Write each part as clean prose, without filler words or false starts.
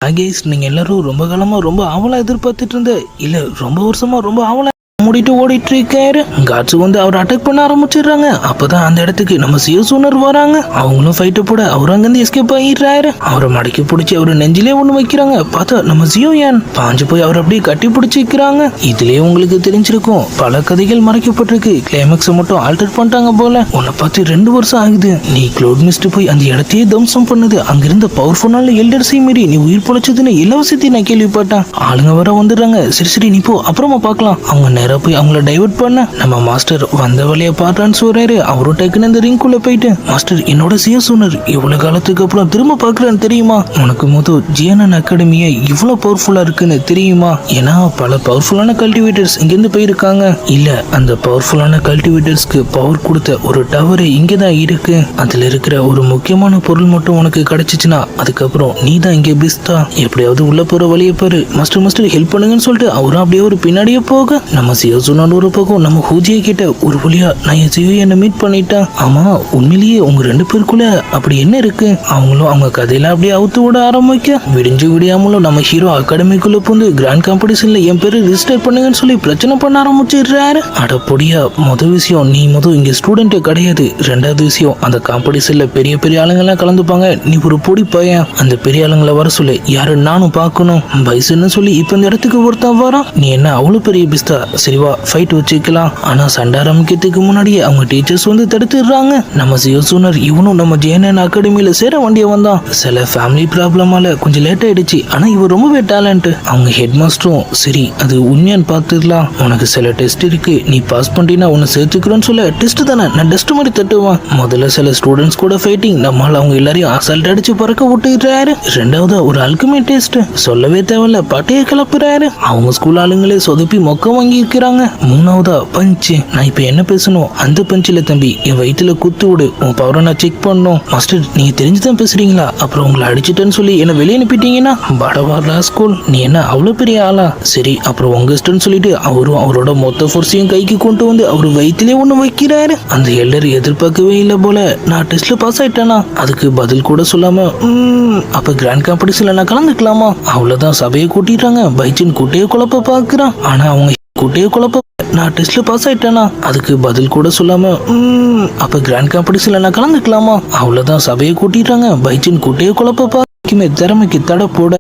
ஆகேஷ், நீங்க எல்லாரும் ரொம்ப காலமா ரொம்ப ஆவலா எதிர்பார்த்துட்டு இருந்த இல்ல ரொம்ப வருஷமா ரொம்ப ஆவலா மூடிட்டு ஓடிட்டு இருக்காரு. காட்ஸ் வந்து அவர் அட்டாக் பண்ண ஆரம்பிச்சிடுறாங்க. அப்பதான் அந்த இடத்துக்கு நம்ம சியோசூனர் வராங்க. அவங்களும் ஃபைட்டு போட அவர் அங்கிருந்து எஸ்கேப் ஆகிடுறாரு. அவரை மடக்கி பிடிச்சி அவரு நெஞ்சிலே ஒண்ணு வைக்கிறாங்க. பார்த்தா நம்ம ஜியோயான் பாஞ்சு போய் அவர் அப்படியே கட்டி பிடிச்சிக்கிறாங்க. இதுலயே உங்களுக்கு தெரிஞ்சிருக்கும் பல கதைகள் மறைக்கப்பட்டிருக்கு. கிளைமேக்ஸை மட்டும் ஆல்டர் பண்ணிட்டாங்க போல. உன்னை பார்த்து 2 வருஷம் ஆகுது. நீ க்ளோட் மிஸ்ட் போய் அந்த இடத்தையே தம்சம் பண்ணுது. அங்கிருந்த பவர்ஃபுல்லான எல்டர்ஸை மீறி நீ உயிர் பொழைச்சதுன்னு இலவசத்தை நான் கேள்விப்பட்டேன். ஆளுங்க வர வந்துடுறாங்க. சரி சரி நீ போ, அப்புறமா பார்க்கலாம். அவங்க நேரா போய் அவங்கள டைவர்ட் பண்ண நம்ம மாஸ்டர் வந்த வழியா பாட்டான்னு சொல்றாரு. அவரும் டக்குன்னு அந்த ரிங்குள்ள போயிட்டு, மாஸ்டர் என்னோட சியோசூனர் இவ்வளவு காலத்துக்கு அப்புறம் திரும்ப பாக்குறேன்னு தெரியுமா? உனக்கு முதல் ஜிஎன்என் அகாடமியை இவ்வளவு பவர்ஃபுல்லா இருக்குன்னு தெரியுமா? ஏன்னா பல பவர்ஃபுல்லான கல்டிவேட்டர்ஸ் இங்கிருந்து போயிருக்காங்க. இல்ல, அந்த பவர்ஃபுல்லான கல்டிவேட்டர்ஸ்க்கு பவர் கொடுத்த ஒரு டவர் இங்கதான் இருக்கு. அதுல இருக்கிற ஒரு முக்கியமான பொருள் மட்டும் உனக்கு கிடைச்சிச்சுன்னா அதுக்கப்புறம் நீ தான் இங்கே பிஸ்தா. எப்படியாவது உள்ள போற வழியை பாரு. மாஸ்டர் மாஸ்டர் ஹெல்ப் பண்ணுங்கன்னு சொல்லிட்டு அவரும் அப்படியே ஒரு பின்னாடியே போக நம்ம சியோசூனர் ஒரு பக்கம் நம்ம ஹூஜியை கிட்ட ஒரு வழியா நான் என் சியோ என்ன மீட் பண்ணிட்டேன். ஆமா, உண்மையிலேயே உங்க 2 பேருக்குள்ள அப்படி என்ன இருக்கு? அவங்களும் அவங்க கதையில அப்படியே அவுத்து விட ஆரம்பிக்க விடிஞ்சு விடியாமலும் நம்ம ஹீரோ அகாடமிக்குள்ள புந்து கிராண்ட் காம்படிஷன்ல என் பேரு ரிஜிஸ்டர் பண்ணுங்கன்னு சொல்லி பிரச்சனை பண்ண ஆரம்பிச்சிடுறாரு. அடப்பொடியா, முதல் விஷயம் நீ இங்க ஸ்டூடெண்ட் கிடையாது. 2வது விஷயம், அந்த காம்படிஷன்ல பெரிய பெரிய ஆளுங்கெல்லாம் கலந்துப்பாங்க. நீ ஒரு பொடி பையன். அந்த பெரிய ஆளுங்களை வர சொல்லு. யாரு நானும் பார்க்கணும். பைசன்னு சொல்லி இப்ப இந்த இடத்துக்கு ஒருத்தன் வரான். நீ என்ன அவ்வளவு பெரிய பிஸ்தா? சரிவா, ஃபைட் வச்சுக்கலாம். ஆனா சண்டை ஆரம்பிக்கிறதுக்கு முன்னாடியே அவங்க டீச்சர்ஸ் வந்து தடுத்துடுறாங்க. நம்ம சியோசூனர் இவனும் நம்ம ஜேஎன்என் அகாடமியில சேர வண்டிய வந்தான். சில ஃபேமிலி ப்ராப்ளமால கொஞ்சம் லேட் ஆயிடுச்சு. ஆனா இவர் ரொம்பவே டேலண்ட். அவங்க ஹெட் மாஸ்டரும் சரி அது உண்மையான்னு பார்த்துக்கலாம். உனக்கு சில டெஸ்ட் இருக்கு, நீ பாஸ் பண்ணிட்டீங்கன்னா உன்னை சேர்த்துக்கிறோன்னு சொல்ல, டெஸ்ட் தானே நான் டெஸ்ட் மாதிரி தட்டுவான். முதல்ல சில ஸ்டூடெண்ட்ஸ் கூட ஃபைட்டிங், நம்மளால அவங்க எல்லாரையும் அசால்ட் அடிச்சு பறக்க விட்டுறாரு. 2வது ஒரு அல்கமி டெஸ்ட், சொல்லவே தேவையில்ல பாட்டையே கிளப்புறாரு. அவங்க ஸ்கூல் ஆளுங்களே சொதப்பி மொக்க வாங்கி இருக்கிறாங்க. 3வதா பஞ்ச். நான் இப்ப என்ன பேசணும்? அந்த பஞ்சில தம்பி என் வயிற்றுல குத்து விடு. உன் பவரை நான் செக் பண்ணும். மாஸ்டர் நீங்க தெரிஞ்சுதான் பேசுறீங்களா? அப்புறம் உங்களை அடிச்சுட்டேன்னு சொல்லி என்ன வெளியே அனுப்பிட்டீங்கன்னா படவாரா ஸ்கூல். நீ என்ன அவ்வளவு பெரிய ஆளா? சரி அப்புறம் உங்க இஷ்டம்னு சொல்லிட்டு அவரும் அவரோட மொத்த ஃபோர்ஸையும் கைக்கு கொண்டு வந்து அவர் வயிற்றுலே ஒண்ணு வைக்கிறாரு. அந்த எல்லர் எதிர்பார்க்கவே இல்லை போல. நான் டெஸ்ட்ல பாஸ் ஆயிட்டேனா? அதுக்கு பதில் கூட சொல்லாம அப்ப கிராண்ட் காம்படிஷன்ல நான் கலந்துக்கலாமா? அவ்வளவுதான், சபையை கூட்டிட்டாங்க. பைச்சின் குட்டையை குழப்ப பாக்குறான். ஆனா அவங்க குட்டையை குழப்ப நான் டெஸ்ட்ல பாஸ் ஆயிட்டேனா? அதுக்கு பதில் கூட சொல்லாம அப்ப கிராண்ட் காம்படிஷன்ல நான் கலந்துக்கலாமா? அவ்வளவுதான், சபையை கூட்டிட்டாங்க. பைச்சின் குட்டையை குழப்ப பாக்குமே திறமைக்கு தடை போட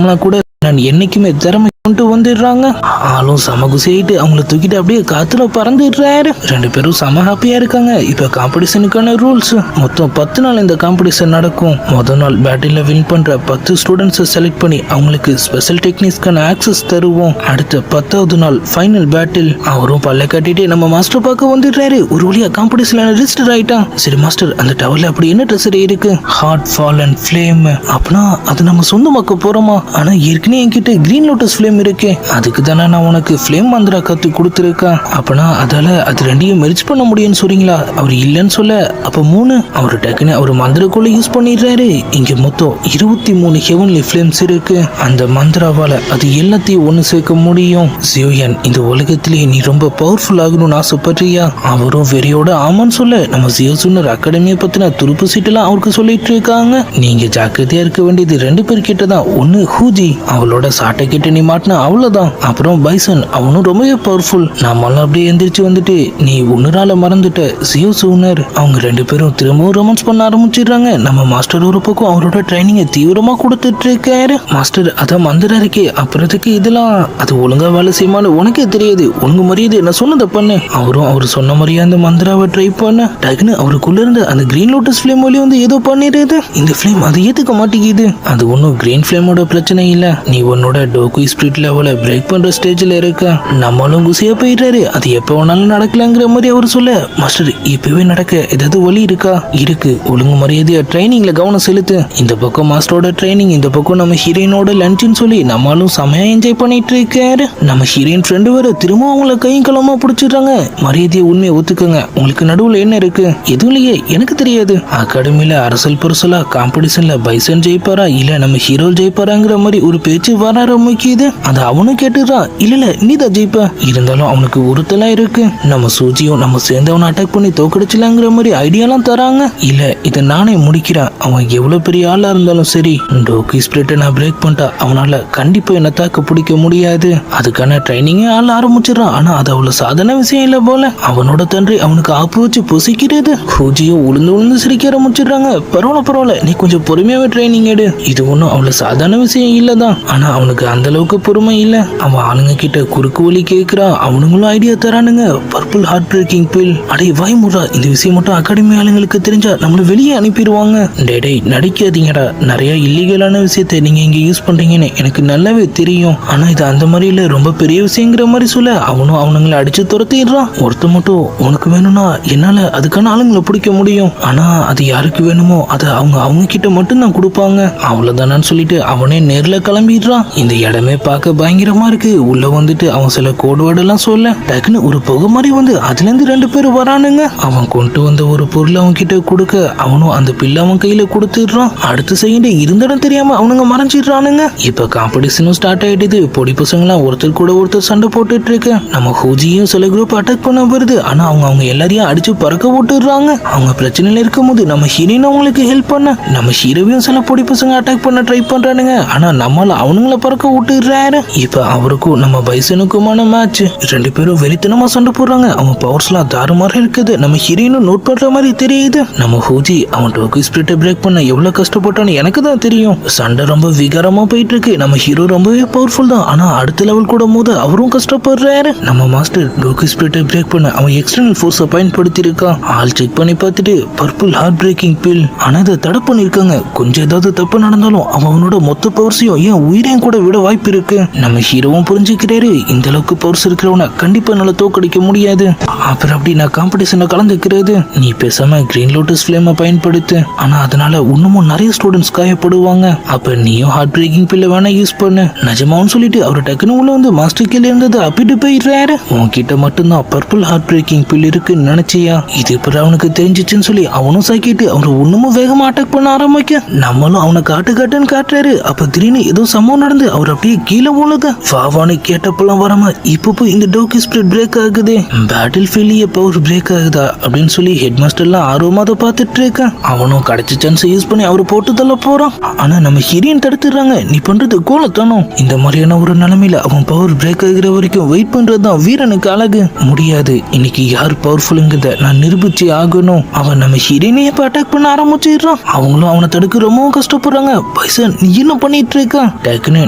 கூட நான் என்னைக்குமே திறமை கொண்டு வந்துடுறாங்க. ஆளும் சம குசியாயிட்டு அவங்கள தூக்கிட்டு அப்படியே காத்துல பறந்துடுறாரு. 2 பேரும் சம ஹாப்பியா இருக்காங்க. இப்ப காம்படிஷனுக்கான ரூல்ஸ் மொத்தம் 10 நாள் இந்த காம்படிஷன் நடக்கும். முதல் நாள் பேட்டில் வின் பண்ற 10 ஸ்டூடெண்ட்ஸை செலக்ட் பண்ணி அவங்களுக்கு ஸ்பெஷல் டெக்னிக்ஸ்க்கான ஆக்சஸ் தருவோம். அடுத்த 10வது நாள் ஃபைனல் பேட்டில். அவரும் பல்ல கட்டிட்டு நம்ம மாஸ்டர் பார்க்க வந்துடுறாரு. ஒரு வழியா காம்படிஷன்ல ரெஜிஸ்டர் ஆயிட்டான். சரி மாஸ்டர், அந்த டவர்ல அப்படி என்ன ட்ரெஸ் இருக்கு? Hard fall and flame. அப்படின்னா அது நம்ம சொந்தமாக்க போறோமா? ஆனா ஏற்கனவே என்கிட்ட கிரீன் லோட்டஸ் ஃபிளேம் இருக்கே. அதுக்கு தானே நான் உனக்கு ஃபிளேம் மந்திரா கத்து கொடுத்துருக்கேன். அப்பனா அதால அது 2ஐயும் மெர்ஜ் பண்ண முடியும்னு சொல்றீங்களா? அவர் இல்லைன்னு சொல்ல அப்ப 3 அவர் டக்குன்னு அவர் மந்திரக்குள்ள யூஸ் பண்ணிடுறாரு. இங்க மொத்தம் 23 ஹெவன்லி ஃபிளேம்ஸ் இருக்கு. அந்த மந்திராவால அது எல்லாத்தையும் ஒண்ணு சேர்க்க முடியும். ஜியோயான், இந்த உலகத்திலேயே நீ ரொம்ப பவர்ஃபுல் ஆகணும்னு ஆசைப்படுறியா? அவரும் வெறியோட ஆமான்னு சொல்ல நம்ம சியோசூனர் அகாடமியை பத்தின துருப்பு சீட்டெல்லாம் அவருக்கு சொல்லிட்டு இருக்காங்க. நீங்க ஜாக்கிரதையா இருக்க வேண்டியது 2 பேர் கிட்ட தான். ஒன்னு ஹூஜி, அவளோட சாட்டை கிட்ட நீ மாட்டினா அவ்வளவுதான். அப்புறம் பைசன், அவனும் ரொம்பவே பவர்ஃபுல். நம்மளாம் அப்படியே எந்திரிச்சு வந்துட்டு நீ ஒன்னுறால மறந்துட்ட. சியோசூனர் அவங்க 2 பேரும் திரும்பவும் ரொமான்ஸ் பண்ண ஆரம்பிச்சிடுறாங்க. நம்ம மாஸ்டர் ஒரு பக்கம் அவரோட ட்ரைனிங்கை தீவிரமா கொடுத்துட்டு இருக்காரு. மாஸ்டர் அதான் மந்திரம் இருக்கே, அப்புறத்துக்கு இதெல்லாம் அது ஒழுங்கா வேலை செய்யுமான்னு உனக்கே தெரியாது. ஒழுங்கு மரியாதை நான் சொன்னதை பண்ணு. அவரும் அவர் சொன்ன மாதிரியே அந்த மந்திராவை ட்ரை பண்ண டக்குன்னு அவருக்குள்ள இருந்து அந்த கிரீன் லோட்டஸ் ஃபிளேம் வழி வந்து ஏதோ பண்ணிடுது. இந்த ஃபிளேம் அதை ஏத்துக்க மாட்டேங்குது. அது ஒன்னும் கிரீன் ஃபிளேமோட பிரச்சனை இல்ல. நீ உன்னோட டோக்கு ஸ்பிரிட் லெவலை பிரேக் பண்ற ஸ்டேஜ்ல இருக்க. நம்மளும் குசியா போயிடுறாரு. அது எப்ப வேணாலும் நடக்கலாங்கிற மாதிரி அவர் சொல்ல, மாஸ்டர் இப்பவே நடக்க ஏதாவது வழி இருக்கா? இருக்கு, ஒழுங்கு மரியாதையா ட்ரைனிங்ல கவனம் செலுத்து. இந்த பக்கம் மாஸ்டரோட ட்ரைனிங், இந்த பக்கம் நம்ம ஹீரோயினோட லஞ்சுன்னு சொல்லி நம்மளும் செமையா என்ஜாய் பண்ணிட்டு இருக்காரு. நம்ம ஹீரோயின் ஃப்ரெண்டு வேற திரும்ப அவங்கள கையும் களமா பிடிச்சிடுறாங்க. மரியாதையை உண்மையை ஒத்துக்கங்க. உங்களுக்கு நடுவுல என்ன இருக்கு? எதுவும் இல்லையே, எனக்கு தெரியாது. அகாடமியில அரசல் பரசலா காம்படிஷன்ல பைசன் ஜெயிப்பாரா இல்ல நம்ம ஹீரோ ஜெயிப்பாராங்கிற மாதிரி ஒரு பேச்சு வர ஆரம்பிக்குது. அதை அவனும் கேட்டுறான். இல்ல நீ தான் ஜெயிப்ப. இருந்தாலும் அவனுக்கு உறுத்தலா இருக்கு. நம்ம சூஜியும் நம்ம சேர்ந்து அவனை அட்டாக் பண்ணி தோக்கடிச்சலாங்கிற மாதிரி ஐடியாலாம் தராங்க. இல்ல இதை நானே முடிக்கிறேன். அவன் எவ்வளவு பெரிய ஆளா இருந்தாலும் சரி, டோக்கி ஸ்பிரிட்டை நான் பிரேக் பண்ணிட்டா அவனால கண்டிப்பா என்ன தாக்க பிடிக்க முடியாது. அதுக்கான ட்ரைனிங்கே ஆள ஆரம்பிச்சிடறான். ஆனா அது அவ்வளவு சாதாரண விஷயம் இல்ல போல. அவனோட தன்றி அவனுக்கு ஆப்பு வச்சு பொசிக்கிறது. ஹூஜியோ உளுந்து உளுந்து சிரிக்க ஆரம்பிச்சிடுறாங்க. பரவாயில்ல நீ கொஞ்சம் பொறுமையாவே ட்ரைனிங் எடு. இது ஒன்றும் அவ்வளவு சாதாரண விஷயம் இல்லதான். ஆனா அவனுக்கு அந்த அளவுக்கு பொறுமை இல்ல. அவன் ஆளுங்க கிட்ட குறுக்கு வழி கேட்கிறான். அவனுங்களும் ஐடியா தரானுங்க. Purple heartbreaking bill. அடே வாய் முறா, இந்த விஷயம் மட்டும் அகாடமி ஆளுங்களுக்கு தெரிஞ்சா நம்மள வெளியே அனுப்பிடுவாங்க. டேடே நடிக்காதீங்கடா. நிறைய இல்லீகலான விஷயத்தை நீங்க இங்க யூஸ் பண்றீங்கன்னு எனக்கு நல்லாவே தெரியும். ஆனா இது அந்த மாதிரி இல்ல, ரொம்ப பெரிய விஷயங்கிற மாதிரி சொல்ல அவனும் அவனுங்களை அடிச்சு துரத்திடுறான். ஒருத்த மட்டும் உனக்கு வேணும்னா என்னால அதுக்கான ஆளுங்களை பிடிக்க முடியும். ஆனா அது யாருக்கு வேணுமோ அதை அவங்க கிட்ட மட்டும் தான் கொடுப்பாங்க. அவ்வளவுதானு சொல்லிட்டு அவனே நேர்ல கிளம்பிடுறான். இந்த இடமே பார்க்க பயங்கரமா இருக்கு. உள்ள வந்துட்டு அவன் சில கோடு வேர்டு எல்லாம் சொல்ல டக்குன்னு ஒரு புகை மாதிரி வந்து அதுல இருந்து 2 பேர் வரானுங்க. அவன் கொண்டு வந்த ஒரு பொருள் அவன் கிட்ட கொடுக்க அவனும் அந்த பில்ல அவன் கையில கொடுத்துடுறான். அடுத்த செகண்ட் இருந்த இடம் தெரியாம அவனுங்க மறைஞ்சிடுறானுங்க. இப்ப காம்படிஷனும் ஸ்டார்ட் ஆயிடுது. பொடி பசங்களாம் ஒருத்தர் கூட ஒருத்தர் சண்டை போட்டுட்டு இருக்கு. நம்ம ஹூஜியும் சில குரூப் அட்டாக் பண்ண வருது. ஆனா அவங்க எல்லாரையும் அடிச்சு பறக்க போட்டுடுறாங்க. அவங்க பிரச்சனையில இருக்கும் போது நம்ம ஹீரோயின் அவங்களுக்கு ஹெல்ப் பண்ண நம்ம ஹீரோவையும் சில பொடி பசங்க அட்டாக் பண்ண ட்ரை பண்றானுங்க. ஆனா நம்மள அவனுங்கள பறக்க விட்டுறாரு. இப்ப அவருக்கும் நம்ம பைசனுக்குமான மேட்ச். 2 பேரும் வெறித்தனமா சண்டை போடுறாங்க. அவன் பவர்ஸ்லாம் தாறுமாறா இருக்குது. நம்ம ஹீரோயினும் நோட் பண்ற மாதிரி தெரியுது. நம்ம ஹூஜி அவன் டோக்கி ஸ்பிரிட்டை பிரேக் பண்ண எவ்வளவு கஷ்டப்பட்டான்னு எனக்கு தான் தெரியும். சண்டை ரொம்ப விகாரமா போயிட்டு இருக்கு. நம்ம ஹீரோ ரொம்பவே பவர்ஃபுல் தான். ஆனா அடுத்த லெவல் கூட போது அவரும் கஷ்டப்படுறாரு. நம்ம மாஸ்டர் டோக்கி ஸ்பிரிட்டை பிரேக் பண்ண அவன் எக்ஸ்டர்னல் ஃபோர்ஸை பயன்படுத்தி இருக்கான். ஆள் செக் பண்ணி பார்த்துட்டு பர்பிள் ஹார்ட் பிரேக்கிங் பில். ஆனா இதை தடை பண்ணிருக்காங்க. கொஞ்சம் ஏதாவது தப்பு நடந்தாலும் அவனோட மொத்த பவர்ஸையும் ஏன் உயிரையும் கூட விட வாய்ப்பு இருக்கு. நம்ம ஹீரோவும் புரிஞ்சுக்கிறாரு. இந்த அளவுக்கு பவர்ஸ் இருக்கிறவன கண்டிப்பா என்னால தோக்கடிக்க முடியாது. அப்புறம் அப்படி நான் காம்படிஷன்ல கலந்துக்கிறது. நீ பேசாம கிரீன் லோட்டஸ் ஃபிளேமை பயன்படுத்து. ஆனா அதனால இன்னமும் நிறைய ஸ்டூடெண்ட்ஸ் காயப்படுவாங்க. அப்ப நீயும் ஹார்ட் பிரேக்கிங் பில்ல வேணா யூஸ் பண்ணு. நிஜமாவும் சொல்லிட்டு அவர் டக்குனு உள்ள வந்து மாஸ்டர் கீழே இருந்தது அப்பிட்டு போயிடுறாரு. உன்கிட்ட மட்டும்தான் பர்பிள் ஹார்ட் பிரேக்கிங் பில் இருக்குன்னு நினைச்சியா? இது இப்ப அவனுக்கு தெரிஞ்சிச்சுன்னு சொல்லி அவனும் சாக்கிட்டு அவனை இன்னமும் வேகமா அட்டாக் பண்ண ஆரம்பிக்க நம்மளும் அவனை காட்டுன்னு காட்டுறாரு. அப்ப திடீர்னு ஏதோ சம்பவம் நடந்து அவர் அப்படியே கீழே உலக வாவானு கேட்டப்பெல்லாம் வராம இப்ப போய் இந்த டோக்கி ஸ்பிரிட் பிரேக் ஆகுது. பேட்டில் ஃபீல்டிய பவர் பிரேக் ஆகுதா அப்படின்னு சொல்லி ஹெட் மாஸ்டர் எல்லாம் ஆர்வமா அதை பார்த்துட்டு இருக்கான். அவனும் கிடைச்ச சான்ஸ் யூஸ் பண்ணி அவரு போட்டு தள்ள போறான். ஆனா நம்ம ஹீரோயின் தடுத்துறாங்க. நீ பண்றது கோலத்தனம். இந்த மாதிரியான ஒரு நிலைமையில அவன் பவர் பிரேக் ஆகிற வரைக்கும் வெயிட் பண்றதுதான் வீரனுக்கு அழகு. முடியாது. இன்னைக்கு யார் பவர்ஃபுல்ங்கிறத நான் நிரூபிச்சு ஆகணும். அவன் நம்ம ஹீரோயினையே அட்டாக் பண்ண ஆரம்பிச்சிடுறான். அவங்களும் அவனை தடுக்க ரொம்பவும் கஷ்டப்படுறாங்க. பைசன் நீ என்ன பண்ணிட்டு இருக்கான்? டக்குன்னு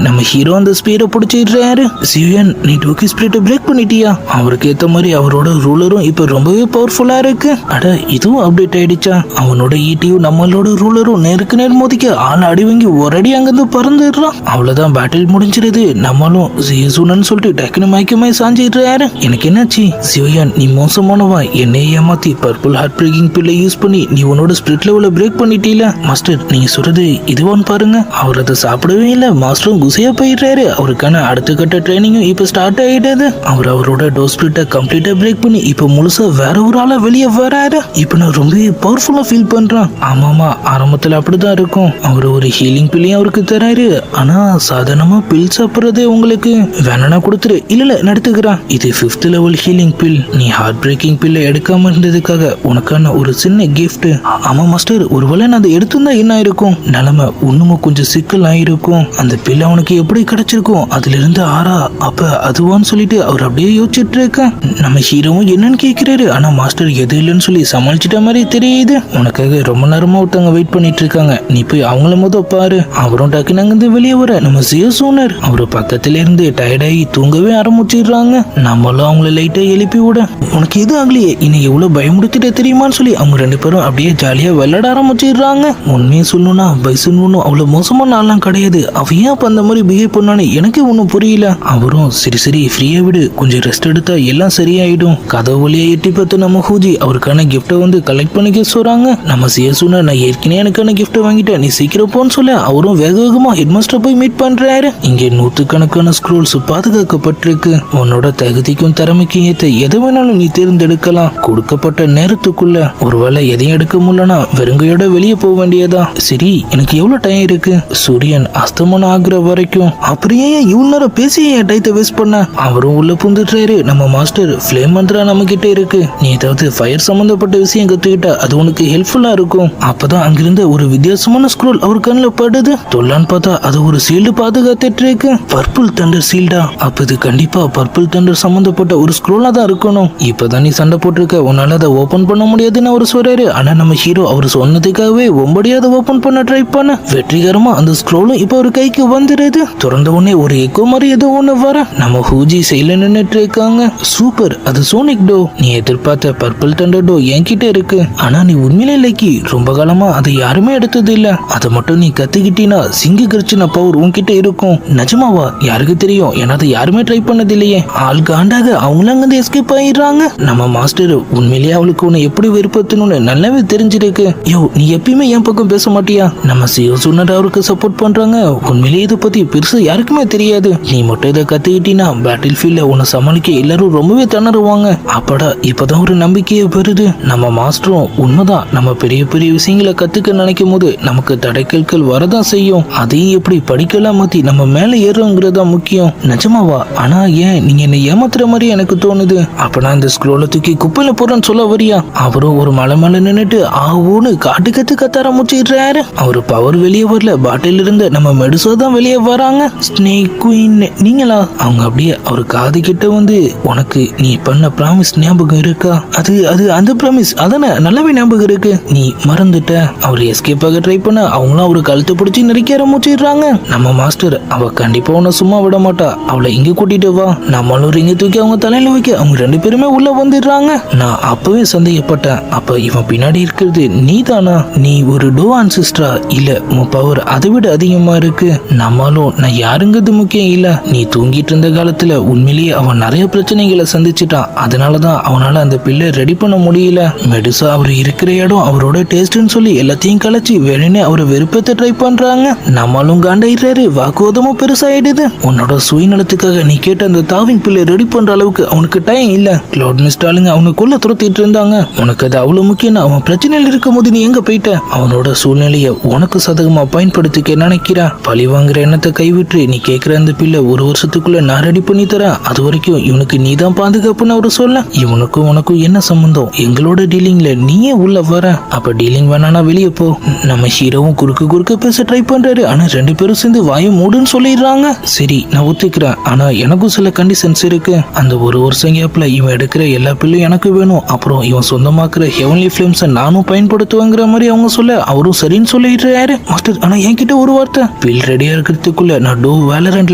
நம்ம ஹீரோ அந்த ஸ்பீரை பிடிச்சிடுறாரு. சிவியன் நீ டோக்கி ஸ்பிரிட்டை பிரேக் பண்ணிட்டியா? அவருக்கு ஏத்த மாதிரி அவரோட ரூலரும் இப்ப ரொம்பவே பவர்ஃபுல்லா இருக்கு. அட இதுவும் அப்டேட் ஆயிடுச்சா? அவனோட ஈட்டியும் நம்மளோட ரூலரும் நேருக்கு நேர் மோதிக்க ஆள் அடி வாங்கி ஒரு அடி அங்கிருந்து பறந்துடுறான். அவ்வளவுதான் பேட்டில் முடிஞ்சிருது. நம்மளும் சியசூனன்னு சொல்லிட்டு டக்குனு மயக்கமாய் சாஞ்சிடுறாரு. எனக்கு என்னாச்சு? சிவியன் நீ மோசமானவா. என்னை ஏமாத்தி பர்பிள் ஹார்ட் பிரேக்கிங் பில்லை யூஸ் பண்ணி நீ உன்னோட ஸ்பிரிட் லெவல பிரேக் பண்ணிட்டீல. மாஸ்டர் நீங்க சொல்றது இதுவான்னு பாருங்க. அவர் அதை சாப்பிடவே இல்லை. மாஸ்டரும் குசையா போயிடுறாரு. அவருக்கான அடுத்த கட்ட ட்ரைனிங்கும் இப்ப ஸ்டார்ட் ஆயிடுது. அவரோட டோஸ் ஸ்பிரிட்டை கம்ப்ளீட்டா பிரேக் பண்ணி இப்ப முழுசா வேற ஒரு ஆளா வெளியே வராரு. இப்ப நான் ரொம்ப பவர்ஃபுல்லா ஃபீல் பண்றேன். ஆமாமா ஆரம்பத்துல அப்படிதான் இருக்கும். அவர் ஒரு ஹீலிங் பில்லையும் அவருக்கு தராரு. ஆனா சாதாரணமா பில் சாப்பிடுறதே உங்களுக்கு வேணா கொடுத்துரு. இல்ல நடத்துக்கிறான். இது 5th லெவல் ஹீலிங் பில். நீ ஹார்ட் பிரேக்கிங் பில்லை எடுக்காம இருந்ததுக்காக உனக்கான ஒரு சின்ன கிஃப்ட். ஆமா மாஸ்டர், ஒருவேளை நான் அதை எடுத்திருந்தா என்ன ஆயிருக்கும்? நிலைமை இன்னமும் கொஞ்சம் சிக்கல் ஆயிருக்கும். அந்த பில் அவனுக்கு எப்படி கிடைச்சிருக்கும்? அதுல இருந்து ஆறா அப்ப அதுவான்னு சொல்லிட்டு அவர் அப்படியே யோசிச்சுட்டு இருக்க. நம்ம ஹீரோவும் என்னன்னு கேட்கிறாரு. ஆனா மாஸ்டர் எது இல்லைன்னு சொல்லி சமாளிச்சிட்ட மாதிரி தெரியுது. உனக்காக ரொம்ப நேரமா ஒருத்தவங்க வெயிட் பண்ணிட்டு இருக்காங்க. நீ போய் அவங்கள மொதல் பாரு. அவரும் டக்குன்னு அங்கிருந்து வெளியே வர நம்ம சியசூனர் அவரு பக்கத்துல இருந்து டயர்டாகி தூங்கவே ஆரம்பிச்சிடுறாங்க. நம்மளும் அவங்கள லைட்டா எழுப்பி விட உனக்கு எது ஆகலையே, இன்னைக்கு எவ்வளவு பயமுடுத்திட்ட தெரியுமான்னு சொல்லி அவங்க 2 பேரும் அப்படியே ஜாலியா விளையாட ஆரம்பிச்சிடுறாங்க. உண்மையை சொல்லணும்னா பைசன் ஒன்னும் அவ்வளவு மோசமான ஆள்லாம் கிடையாது. அவ ஏன் அப்ப அந்த மாதிரி பிஹேவ் பண்ணானே எனக்கு ஒன்னும் புரியல. அவரும் சரி ஃப்ரீயா விடு, கொஞ்சம் ரெஸ்ட் எடுத்தா எல்லாம் சரியாயிடும். கதவு வழியா எட்டி பார்த்து நம்ம ஹூஜி அவருக்கான கிஃப்டை வந்து கலெக்ட் பண்ணிக்க சொல்றாங்க. நம்ம சியசூனர் நான் ஏற்கனவே எனக்கான கிஃப்டை வாங்கிட்டேன், நீ சீக்கிரம் போன்னு சொல்ல அவரும் வேக வேகமா ஹெட் மாஸ்டர் போய் மீட் பண்றாரு. இங்கே 100கணக்கான ஸ்க்ரோல்ஸ் பாதுகாக்கப்பட்டிருக்கு. உன்னோட தகுதிக்கும் திறமைக்கும் ஏத்த எதை வேணாலும் நீ தேர்ந்தெடுக்கலாம். கொடுக்கப்பட்ட நேரத்துக்குள்ள. ஒருவேளை எதையும் எடுக்க முடியலனா வெறுங்கையோட வெளியே போக வேண்டியதா? சரி எனக்கு எவ்வளவு டைம் இருக்கு? சூரியன் அஸ்தமனம் ஆகுற வரைக்கும். அப்புறம் ஏன் இவ்வளவு நேரம் பேசி என் டைத்தை வேஸ்ட் பண்ண? அவரும் உள்ள புந்துட்டாரு. நம்ம மாஸ்டர் ஃபிளேம் மந்திரா நம்ம கிட்ட இருக்கு, நீ ஏதாவது ஃபயர் சம்பந்தப்பட்ட விஷயம் கத்துக்கிட்டா அது உனக்கு ஹெல்ப்ஃபுல்லா இருக்கும். அப்பதான் அங்கிருந்த ஒரு வித்தியாசமான ஸ்க்ரோல் அவர் கண்ணில் படுது. தொல்லான்னு பார்த்தா அது ஒரு சீல்டு பாதுகாத்துட்டு இருக்கு. பர்பிள் தண்டர் சீல்டா? அப்ப இது கண்டிப்பா பர்பிள் தண்டர் சம்பந்தப்பட்ட ஒரு ஸ்க்ரோலா தான் இருக்கணும். இப்பதான் நீ சண்டை போட்டிருக்க, உன்னால அதை ஓபன் பண்ண முடியாதுன்னு அவர் சொல்றாரு. ஆனா நம்ம ஹீரோ அவர் சொன்னதுக்காகவே ஒம்படியா அதை ஓபன் பண்ண ட்ரை பண்ண வெற்றிகரமா அந்த ஸ்க்ரோலும் இப்ப ஒரு கைக்கு வந்துருது. திறந்த உடனே ஒரு எக்கோ மாதிரி ஏதோ ஒண்ணு வர நம்ம ஹூஜி சைல நின்னுட்டு இருக்காங்க. சூப்பர், அது சோனிக் டோ. நீ எதிர்பார்த்த பர்பிள் தண்டர் டோ என்கிட்ட இருக்கு. ஆனா நீ உண்மையிலே லைக்கி ரொம்ப காலமா அதை யாருமே எடுத்தது இல்ல. அதை மட்டும் நீ கத்துக்கிட்டீனா சிங்க கிருச்சின பவர் உன்கிட்ட இருக்கும். நிஜமாவா? யாருக்கு தெரியும், ஏன்னா அதை யாருமே ட்ரை பண்ணது இல்லையே. ஆள் காண்டாக அவங்களும் அங்கிருந்து எஸ்கேப் ஆயிடுறாங்க. நம்ம மாஸ்டர் உண்மையிலேயே அவளுக்கு உன்னை எப்படி வெறுப்பத்தணும்னு நல்லாவே தெரிஞ்சிருக்கு. யோ, நீ எப்பயுமே என் பக்கம் பேச மாட்டியா? நம்ம சியோசுனர் அவருக்கு சப்போர்ட் பண்றாங்க. உண்மையிலேயே இதை பத்தி பெருசா யாருக்குமே தெரியாது. நீ மட்டும் இதை கத்துக்கிட்டீனா பேட்டில் ஃபீல்ட்ல உன்னை சமாளிக்க எல்லாரும் ரொம்பவே திணறுவாங்க. அப்படா இப்பதான் ஒரு நம்பிக்கையே வருது. நம்ம மாஸ்டரும் உண்மைதான், நம்ம பெரிய பெரிய விஷயங்களை கத்துக்க நினைக்கும் போது நமக்கு தடைக்கல்கள் வரதான் செய்யும். அதையும் எப்படி படிக்கலாம் மாத்தி நம்ம மேல ஏறோங்கிறதா முக்கியம். நிஜமாவா? ஆனா ஏன் நீங்க என்ன ஏமாத்துற மாதிரி எனக்கு தோணுது. அப்ப நான் இந்த ஸ்க்ரோலை தூக்கி குப்பையில போறேன்னு சொல்ல வரியா? அவரும் ஒரு மலை மேல நின்னுட்டு ஆவுன்னு காட்டு கத்து கத்த ஆரம்பிச்சிடுறாரு. அவரு பவர் வெளியே வரல, பாட்டில் இருந்து நம்ம மெடுசோ தான் வெளியே வராங்க. ஸ்னேக் குயின் நீங்களா? அவங்க அப்படியே அவர் காது கிட்ட வந்து, உனக்கு நீ பண்ண ப்ராமிஸ் ஞாபகம் இருக்கா? அது அது அந்த ப்ராமிஸ் அதானே, நல்லாவே ஞாபகம் இருக்கு. நீ மறந்துட்ட. அவர் எஸ்கேப் ஆக ட்ரை பண்ண அவங்களும் அவரு கழுத்தை பிடிச்சி நெருக்கி ஆரம்பிச்சிடுறாங்க. நம்ம மாஸ்டர் அவ கண்டிப்பா உன்னை சும்மா விட மாட்டா, அவளை இங்க கூட்டிட்டு வா. நம்மளும் இங்க தூக்கி அவங்க தலையில வைக்க அவங்க ரெண்டு பேருமே உள்ள வந்துடுறாங்க. நான் அப்பவே சந்தேகப்பட்டேன், அப்ப இவன் பின்னாடி இருக்கிறது நீ தானா? நீ ஒரு டோ ஆன்சிஸ்டரா? இல்ல உன் பவர் அதை விட அதிகமா இருக்கு. நம்மளும் நான் யாருங்கிறது முக்கியம் இல்ல. நீ தூங்கிட்டு இருந்த காலத்துல உண்மையிலேயே அவன் நிறைய பிரச்சனைகளை சந்திச்சுட்டான். அதனாலதான் அவனால அந்த பிள்ளை ரெடி பண்ண முடியல. மெடுசா அவர் இருக்கிற இடம் அவரோட டேஸ்ட்னு சொல்லி எல்லாத்தையும் கலைச்சி வேணும்னே அவரை வெறுப்பத்தை ட்ரை பண்றாங்க. நம்மளும் காண்டாயிடுறாரு. வாக்குவாதமும் பெருசாயிடுது. உன்னோட சுயநலத்துக்காக நீ கேட்ட அந்த தாவிங் பிள்ளை ரெடி பண்ற அளவுக்கு அவனுக்கு டைம் இல்ல. கிளவுட் மிஸ்ட் ஆளுங்க அவனை கொல்ல துரத்திட்டு இருந்தாங்க. உனக்கு அது அவ்வளவு முக்கியம். அவன் பிரச்சனையில் இருக்கும் போது நீ எங்க போயிட்ட? அவனோட சூழ்நிலைய உனக்கு சாதகமா பயன்படுத்திக்க நினைக்கிறா. பழி வாங்குற எண்ணத்தை கைவிட்டு நீ கேட்கிற அந்த பிள்ளை ஒரு வருஷத்துக்குள்ள நான் ரெடி பண்ணி தரேன். அது வரைக்கும் இவனுக்கு நீ தான் பாதுகாப்புன்னு அவரு சொல்ல, இவனுக்கும் உனக்கும் என்ன சம்பந்தம்? எங்களோட டீலிங்ல நீயே உள்ள வர. அப்ப டீலிங் வேணானா வெளியே போ. நம்ம ஹீரோவும் குறுக்க பேச ட்ரை பண்றாரு. ஆனா ரெண்டு பேரும் சேர்ந்து வாயை மூடுன்னு சொல்லிடுறாங்க. சரி நான் ஒத்துக்கிறேன், ஆனா எனக்கும் சில கண்டிஷன்ஸ் இருக்கு. அந்த ஒரு வருஷம் கேப்ல இவன் எடுக்கிற எல்லா பிள்ளையும் எனக்கு வேணும். அப்புறம் இவன் சொந்தமாக்குற ஹெவன்லி ஃபிலிம்ஸை நானும் பயன்படுத்துவேங்கிற மாதிரி அவங்க சொல்ல அவரும் சரின்னு சொல்லிடுறாரு. மாஸ்டர் ஆனா என்கிட்ட ஒரு வார்த்தை, பில் ரெடியா இருக்கிறதுக்குள்ள நான் டோ வேலரண்ட்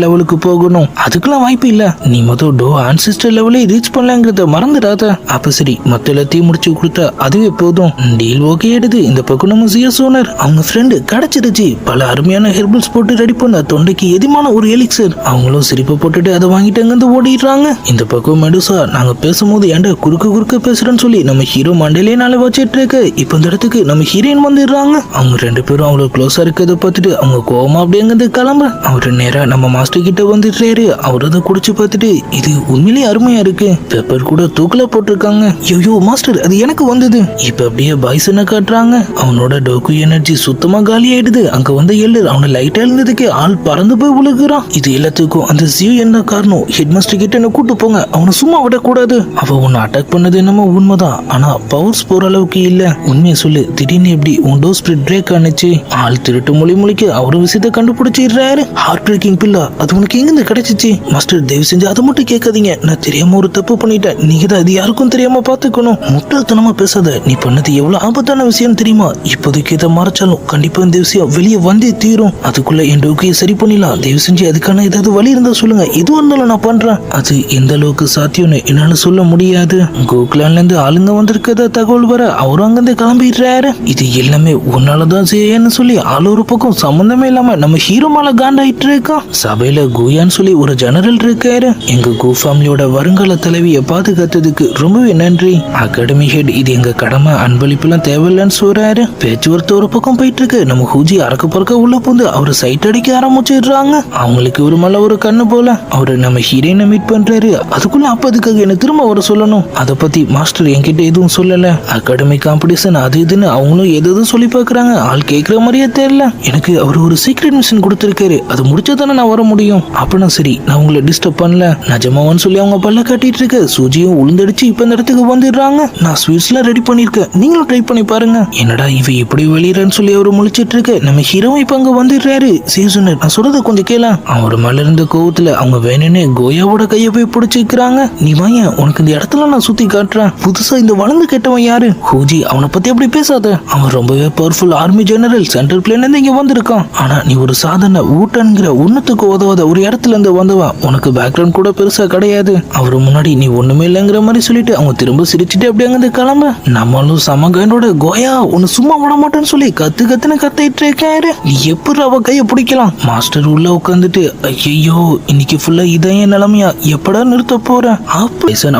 லெவலுக்கு போகணும். அதுக்கெல்லாம் வாய்ப்பு இல்ல. நீ மொதல் டோ ஆன்சிஸ்டர் லெவலே ரீச் பண்ணலாங்கிறத மறந்துடாத. அப்ப சரி, மத்த எல்லாத்தையும் முடிச்சு கொடுத்தா அதுவே போதும். டீல் ஓகே ஆயிடுது. இந்த பக்கம் நம்ம சியோசுனர் அவங்க ஃப்ரெண்டு கிடைச்சிருச்சு. பல அருமையான ஹெர்பல்ஸ் போட்டு ரெடி பண்ண தொண்டைக்கு எதிமான ஒரு எலிக்சர். அவங்களும் சிரிப்பு போட்டுட்டு அதை வாங்கிட்டு அங்கிருந்து ஓடிடுறாங்க. இந்த பக்கம் மெடுசா நாங்க பேசும்போது ஏன்டா குறுக்க பேசுறேன்னு சொல்லி நம்ம ஹீரோ மண்டையிலே நாளை வச்சிட்டு இருக்கு. இப்ப இந்த இடத்துக்கு நம்ம ஹீரோயின் வந்துடுறாங்க. அவங்க ரெண்டு பேரும் அவ்வளவு க்ளோஸா இருக்கிறத பார்த்துட்டு அவங்க கோவமா அப்படியே அங்கிருந்து கிளம்ப அவரு நேரா நம்ம மாஸ்டர் கிட்ட வந்துடுறாரு. அவர் அதை குடிச்சு பார்த்துட்டு இது உண்மையிலேயே அருமையா இருக்கு. பெப்பர் கூட தூக்கல போட்டிருக்காங்க. ஐயோ மாஸ்டர் அது எனக்கு வந்தது. இப்ப அப்படியே பாய்ஸ்ன காட்டுறாங்க. அவனோட டோக்கு எனர்ஜி சுத்தமா காலி ஆயிடுது. அங்க வந்த எல்லர் அவனை லைட்டா இருந்ததுக்கு ஆள் பறந்து போய் விழுகுறான். இது எல்லாத்துக்கும் அந்த சியூ என்ன காரணம்? ஹெட் மாஸ்டர் கிட்ட என்ன கூட்டு போங்க, அவனை சும்மா விடக்கூடாது. அவ உன்னை அட்டாக் பண்ணது என்னமோ உண்மைதான், ஆனா பவர்ஸ் போற அளவுக்கு இல்ல. உண்மையை சொல்லு, திடீர்னு எப்படி உன் டோ ஸ்பிரிட் பிரேக் ஆனிச்சு? ஆள் திருட்டு மொழிக்கு அவரு விஷயத்தை கண்டுபிடிச்சிடுறாரு. ஹார்ட் பிரேக்கிங் பில்லா அது உனக்கு எங்கிருந்து கிடைச்சிச்சு? மாஸ்டர் தயவு செஞ்சு அதை மட்டும் கேட்காதீங்க. நான் தெரியாம ஒரு தப்பு பண்ணிட்டேன். நீங்க தான் அது யாருக்கும் தெரியாம பாத்துக்கணும். முட்டாள்தனமா பேசாத. நீ பண்ணது எவ்வளவு ஆபத்தான விஷயம் தெரியுமா? இப்போதைக்கு இதை மறைச்சாலும் கண்டிப்பா இந்த விஷயம் வெளியே வந்தே தீரும். அதுக்குள்ள என் டோக்கியை சரி பண்ணிடலாம். தயவு செஞ்சு அதுக்கான ஏதாவது வழி இருந்தா சொல்லுங்க. எது வந்தாலும் நான் பண்றேன். அது எந்த அளவுக்கு சாத்தியம்னு என்னால சொல்ல முடியாது. கோகுலான்ல இருந்து ஆளுங்க வந்திருக்கத தகவல் வர அவரும் அங்கிருந்து கிளம்பிடுறாரு. இது எல்லாமே உன்னாலதான் செய்யன்னு சொல்லி ஆள் ஒரு பக்கம் சம்பந்தமே இல்லாம நம்ம ஹீரோ மேல காண்டாயிட்டு இருக்கா. சபையில கூயான்னு சொல்லி ஒரு ஜெனரல் இருக்காரு. எங்க கூ ஃபேமிலியோட வருங்கால தலைவியை பாதுகாத்ததுக்கு ரொம்பவே நன்றி. அகாடமி ஹெட் இது எங்க கடமை, அன்பளிப்புலாம் தேவையில்லைன்னு சொல்றாரு. பேச்சுவார்த்தை ஒரு பக்கம் போயிட்டு இருக்கு. நம்ம ஹூஜி அறக்க பறக்க உள்ள புந்து அவரு சைட் அடிக்க ஆரம்பிச்சிடுறாங்க. அவங்களுக்கு ஒரு மேல ஒரு கண்ணு போல அவரு நம்ம ஹீரோயினை மீட் பண்றாரு. அதுக்குள்ள அப்ப அதுக்காக என்ன திரும்ப வர சொல்லணும். அதை பத்தி மாஸ்டர் என்கிட்ட எதுவும் சொல்லல. அகாடமி காம்படிஷன் அது இதுன்னு அவங்களும் எதுவும் சொல்லி பாக்குறாங்க. ஆள் கேட்கிற மாதிரியே தெரியல. எனக்கு அவர் ஒரு சீக்ரெட் மிஷன் கொடுத்திருக்காரு. அது முடிச்சதானே நான் வர முடியும். அப்படின்னா சரி, நான் உங்களை டிஸ்டர்ப் பண்ணல. நிஜமாவான்னு சொல்லி அவங்க பல்ல காட்டிட்டு இருக்க சூஜியும் உளுந்தடிச்சு இப்ப இந்த இடத்துக்கு வந்துடுறாங்க. நான் ஸ்வீட்ஸ்லாம் ரெடி பண்ணிருக்கேன், நீங்களும் ட்ரை பண்ணி பாருங்க. என்னடா இவ இப்படி வெளியிறன்னு சொல்லி அவரு முழிச்சிட்டு இருக்க. நம்ம ஹீரோவும் இப்ப அங்க வந்துடுறாரு. சீசனர், நான் சொல்றத கொஞ்சம் கேள. அவர் மேல இருந்த கோவத்துல அவங்க வேணும்னே கோயாவோட கைய போய் பிடிச்சிக்கிறாங்க. நீ வாங்க, உனக்கு இந்த இடத்துல நான் சுத்தி காட்டுறேன். புதுசா இந்த வளர்ந்து கேட்டவன் யாரு? ஹூஜி, அவனை பத்தி அப்படி பேசாத. அவன் ரொம்பவே பவர்ஃபுல் ஆர்மி ஜெனரல், சென்ட்ரல் பிளேன்ல இருந்து இங்க வந்திருக்கான். ஆனா நீ ஒரு சாதாரண ஊட்டன்கிற ஒண்ணுத்துக்கு உதவாத ஒரு இடத்துல இருந்து வந்தவா. உனக்கு பேக்ரவுண்ட் கூட பெருசா கிடையாது. அவரு முன்னாடி நீ ஒண்ணுமே இல்லைங்கிற மாதிரி சொல்லிட்டு அவங்க திரும்ப சிரிச்சுட்டு அப்படியே அங்க கிளம்ப. நம்மளும் சமகனோட கோயா உன்னை சும்மா விட மாட்டேன்னு சொல்லி கத்துன்னு கத்திட்டு இருக்காரு. நீ எப்படி அவ கைய பிடிக்கலாம்? மாஸ்டர் உள்ள உட்காந்துட்டு, ஐயோ இன்னைக்கு ஃபுல்லா இதான் என் நிலைமையா, எப்படா நிறுத்த போறேன்?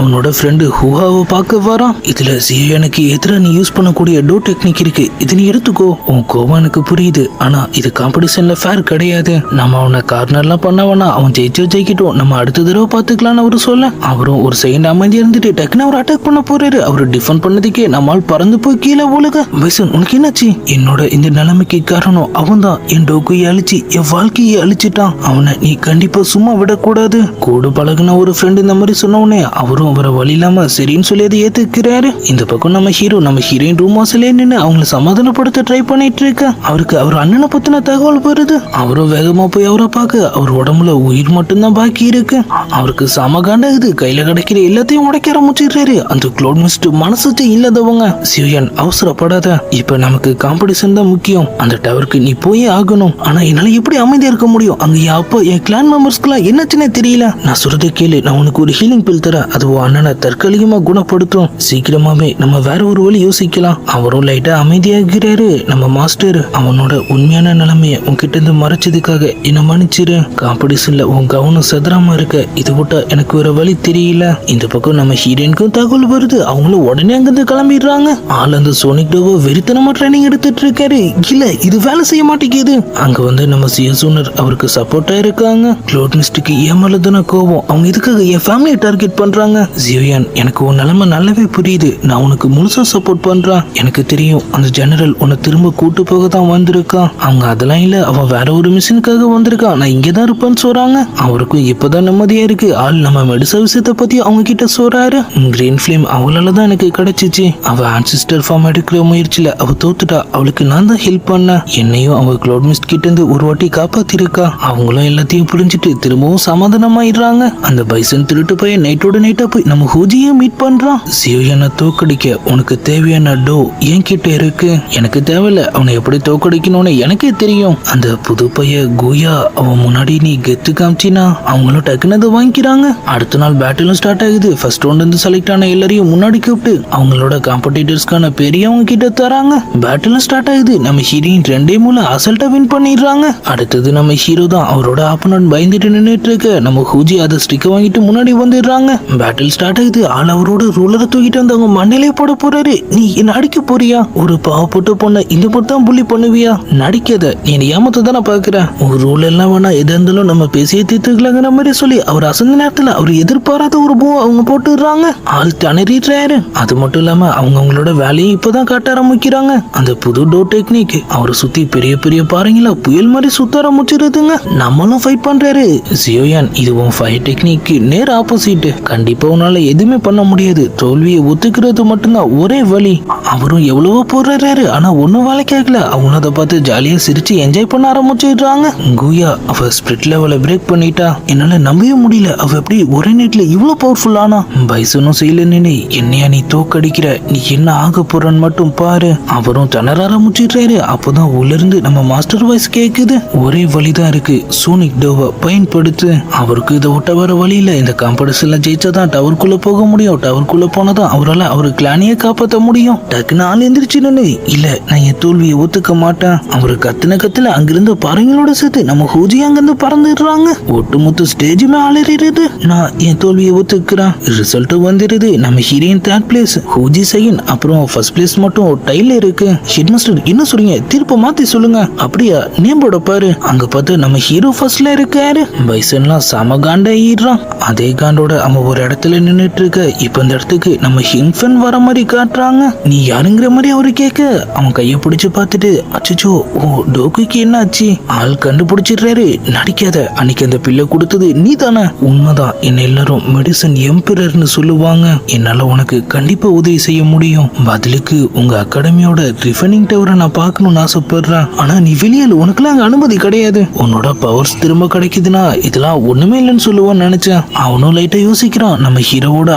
அவனோட ஃப்ரெண்டு ஹூஹாவை பார்க்க வரான். இதுல எனக்கு எதிராக நீ யூஸ் பண்ணக்கூடிய டோ டெக்னிக் இருக்கு, இது நீ எடுத்துக்கோ. உன் கோவம் எனக்கு புரியுது, ஆனா இது காம்படிஷன்ல ஃபேர் கிடையாது. நம்ம அவனை கார்னர்லாம் பண்ண வேணா, அவன் ஜெயிக்கிட்டோம், நம்ம அடுத்த தடவை பாத்துக்கலாம்னு அவரு சொல்ல. அவரும் ஒரு செகண்ட் அமைதியா இருந்துட்டு டக்குன்னு அவர் அட்டாக் பண்ண போறாரு. அவரு டிஃபெண்ட் பண்ணதுக்கே நம்மால் பறந்து போய் கீழே ஒழுக. பைசன், உனக்கு என்னாச்சு? என்னோட இந்த நிலைமைக்கு காரணம் அவன் தான். என் டோக்கையை அழிச்சு என் வாழ்க்கையை அழிச்சிட்டான். அவனை நீ கண்டிப்பா சும்மா விடக்கூடாது. கூட பழகுன ஒரு ஃப்ரெண்டு இந்த மாதிரி சொன்ன உடனே அவரும் அவரை வழி இல்லாம சரின்னு சொல்லி அதை ஏத்துக்கிறாரு. இந்த பக்கம் நம்ம ஹீரோயின் ரூம் வாசலே நின்று அவங்களை சமாதானப்படுத்த ட்ரை பண்ணிட்டு இருக்க. அவருக்கு அவர் அண்ணனை பத்தின தகவல் வருது. அவரும் வேகமா போய் அவரை பார்க்க அவர் உடம்புல உயிர் மட்டும்தான் பாக்கி இருக்கு. அவருக்கு சமகாண்ட இது கையில கிடைக்கிற எல்லாத்தையும் உடைக்க ஆரம்பிச்சிடுறாரு. அந்த க்ளோட் மிஸ்ட் மனசுச்சு இல்லாதவங்க. சிவன், அவசரப்படாத, இப்ப நமக்கு காம்படிஷன் தான் முக்கியம். அந்த டவருக்கு நீ போயே ஆகணும். ஆனா என்னால எப்படி அமைதியா இருக்க முடியும்? அங்க என் அப்பா என் கிளான் மெம்பர்ஸ்க்குலாம் என்னாச்சுன்னே தெரியல. நான் சொல்றதை கேளு, நான் உனக்கு ஒரு ஹீலிங் பில் தரேன். அது அண்ணனை தற்காலிகமா குணப்படுத்தும். சீக்கிரமாவே நம்ம வேற ஒரு வழி யோசிக்கலாம். அவரும் லைட்டா அமைதியாகிறாரு. நம்ம மாஸ்டர், அவனோட உண்மையான நிலைமைய உன்கிட்ட இருந்து மறைச்சதுக்காக என்ன மன்னிச்சிரு. காம்படிஷன்ல உன் கவனம் செதறாம இருக்க, இது விட்டா எனக்கு ஒரு வழி தெரியல. இந்த பக்கம் நம்ம ஹீரோயினுக்கும் தகவல் வருது. அவங்களும் உடனே அங்கிருந்து கிளம்பிடுறாங்க. ஆள் அந்த சோனிக் டோவோ வெறித்தனமா ட்ரைனிங் எடுத்துட்டு இருக்காரு. இல்ல, இது வேலை செய்ய மாட்டேங்குது. அங்க வந்து நம்ம சியசூனர் அவருக்கு சப்போர்ட்டா இருக்காங்க. க்ளோட் மிஸ்டுக்கு ஏமாலதான கோவம். அவங்க இதுக்காக என் ஃபேமிலியை டார்கெட் பண்றாங்க. ஜிவியன், எனக்கு உன் நிலைமை நல்லாவே புரியுது. நான் உனக்கு முழுசா சப்போர்ட் பண்றேன். எனக்கு தெரியும் அந்த ஜெனரல் உன்னை திரும்ப கூட்டு போக தான் வந்திருக்கான். அவங்க அதெல்லாம் இல்ல, அவன் வேற ஒரு மிஷனுக்காக வந்திருக்கான். நான் இங்கதான் இருப்பேன்னு சொல்றாங்க. அவருக்கும் இப்பதான் நிம்மதியா இருக்கு. ஆள் நம்ம மெடிசா விஷயத்தை பத்தி அவங்க கிட்ட சொல்றாரு. கிரீன் ஃபிளேம் அவளாலதான் எனக்கு கிடைச்சிச்சு. அவ ஆன்சிஸ்டர் ஃபார்ம் எடுக்கிற முயற்சியில அவ தோத்துட்டா. அவளுக்கு நான் தான் ஹெல்ப் பண்ணேன். என்னையும் அவங்க க்ளோட் மிஸ்ட் கிட்ட இருந்து ஒரு வாட்டி காப்பாத்திருக்கா. அவங்களும் எல்லாத்தையும் புரிஞ்சுட்டு திரும்பவும் சமாதானமாயிடுறாங்க. அந்த பைசன் திருட்டு போய் நைட்டோட நைட்டா போய் நம்ம ஹூஜியை மீட் பண்றான். சியோயனை தோக்கடிக்க உனக்கு தேவையான டோ என் கிட்ட இருக்கு. எனக்கு தேவையில்ல, அவனை எப்படி தோக்கடிக்கணும்னு எனக்கே தெரியும். அந்த புது பைய கோயா அவன் முன்னாடி நீ கெத்து காமிச்சினா அவங்களும் டக்குன்னு அதை வாங்கிக்கிறாங்க. அடுத்த நாள் பேட்டிலும் ஸ்டார்ட் ஆகுது. ஃபர்ஸ்ட் ரவுண்ட் வந்து செலக்ட் ஆன எல்லாரையும் முன்னாடி கூப்பிட்டு அவங்களோட காம்படிட்டர்ஸ்க்கான பெரிய அவங்க கிட்ட தராங்க. பேட்டிலும் ஸ்டார்ட் ஆகுது. நம்ம ஹீரோயின் 2 மூலம் அசல்ட்டா வின் பண்ணிடுறாங்க. அடுத்தது நம்ம ஹீரோ தான். அவரோட ஆப்போனன்ட் பயந்துட்டு நின்றுட்டு இருக்க. நம்ம ஹூஜி அதை ஸ்டிக்கை வாங்கிட்டு முன்னாடி வந்துடுறாங்க. பேட்டில் ஸ்டார்ட் ஆகுது. ஆள் அவரோட ரூலரை தூக்கிட்டு வந்து அவங்க மண்ணிலே போட போறாரு. நீ என்ன அடிக்க போறியா? ஒரு பாவப்பட்ட பொண்ணை இந்த மட்டும் தான் புள்ளி பண்ணுவியா? நடிக்காத, நீ ஏமாத்த தானே பாக்குற. ஒரு ரூல் எல்லாம் வேணா, எதா இருந்தாலும் நம்ம பேசியே தீர்த்துக்கலாங்கிற மாதிரி சொல்லி அவர் அசந்த நேரத்துல அவர் எதிர்பாராத ஒரு பூ அவங்க போட்டுடுறாங்க. ஆள் திணறிடுறாரு. அது மட்டும் இல்லாம அவங்க அவங்களோட வேலையை இப்பதான் காட்ட ஆரம்பிக்கிறாங்க. அந்த புது டோ டெக்னிக் அவரை சுத்தி பெரிய பெரிய பாருங்களா புயல் மாதிரி சுத்த ஆரம்பிச்சிருதுங்க. நம்மளும் ஃபைட் பண்றாரு. ஜியோயான், இது உன் ஃபைட் டெக்னிக்கு நேர் ஆப்போசிட். கண்டிப்பா உன்னால எதுவுமே பண்ண முடியாது. தோல்வியை ஒத்துக்கிறது மட்டும்தான் ஒரே வழி. அவரும் எவ்வளவோ போடுறாரு, ஆனா ஒன்னும் வேலைக்காகல. அவங்க அதை பார்த்து ஜாலியா சிரிச்சு என்ஜாய் பண்ண ஆரம்பிச்சிடுறாங்க. குயா அவ ஸ்பிரிட் லெவலை பிரேக் பண்ணிட்டா. என்னால நம்பவே முடியல, அவ எப்படி ஒரே நேரத்துல இவ்வளவு பவர்ஃபுல் ஆனா. பைசனும் செய்யல, நினை என்னையா நீ தோக்கடிக்கிற, நீ என்ன ஆக போறன்னு மட்டும் பாரு. அவரும் திணற ஆரம்பிச்சிடுறாரு. அப்போதான் உள்ள இருந்து நம்ம மாஸ்டர் வாய்ஸ் கேக்குது. ஒரே வழிதான் இருக்கு, சோனிக் டோவை பயன்படுத்து. அவருக்கு இதை விட்ட வர வழியில இந்த காம்படிஷன்ல ஜெயிச்சாதான் டவருக்குள்ள போக முடியும். டவருக்குள்ள போனதான் அவரால் அவரு கிளானியை காப்பாற்ற முடியும். டக்குன்னு ஆள் எந்திரிச்சு நின்னு, இல்ல நான் என் தோல்வியை ஒத்துக்க மாட்டேன். அவரு கத்துல அங்கிருந்து பறங்களோட சேர்த்து நம்ம ஹூஜி அங்கிருந்து பறந்துடுறாங்க. ஒட்டுமொத்த ஸ்டேஜுமே அலறிடுது. நான் என் தோல்வியை ஒத்துக்கிறேன். ரிசல்ட் வந்துருது. நம்ம heroine 3rd place, HuJI second, அப்புறம் ஃபர்ஸ்ட் பிளேஸ் மட்டும் டைல இருக்கு. ஹெட் மாஸ்டர் என்ன சொல்றீங்க? திருப்ப மாத்தி சொல்லுங்க. அப்படியா? நேம்போட பாரு. அங்க பார்த்து நம்ம ஹீரோ ஃபர்ஸ்ட்ல இருக்காரு. பைசன்லாம் சம காண்ட ஈடுறான். அதே காண்டோட அவன் ஒரு இடத்துல நின்னுட்டு இருக்க. இப்ப இந்த இடத்துக்கு நம்ம ஹிங்ஃபன் வர மாதிரி காட்டுறாங்க. நீ யாருங்கிற மாதிரி அவரு கேட்க அவன் கைய பிடிச்சு பார்த்துட்டு, அச்சோ ஓ டோக்குக்கு என்ன ஆச்சு? ஆள் கண்டுபிடிச்சிடுறாரு. நடிக்காத, அன்னைக்கு அந்த பிள்ளை கொடுத்தது நீ தானே? உண்மைதான், என்ன எல்லாரும் மெடிசன் எம்பரர்னு சொல்லுவாங்க. என்னால உனக்கு கண்டிப்பா உதவி செய்ய முடியும். பதிலுக்கு உங்க அகாடமியோட ரிஃபைனிங் டவரை நான் பார்க்கணும்னு ஆசைப்படுறேன். ஆனா நீ வெளியில், உனக்குலாம் அங்க அனுமதி கிடையாது. உன்னோட பவர்ஸ் திரும்ப கிடைக்குதுன்னா இதெல்லாம் ஒண்ணுமே இல்லைன்னு சொல்லுவான்னு நினைச்சேன். அவனும் லைட்டா யோசிக்கிறான். நம்ம ஹீரோவோட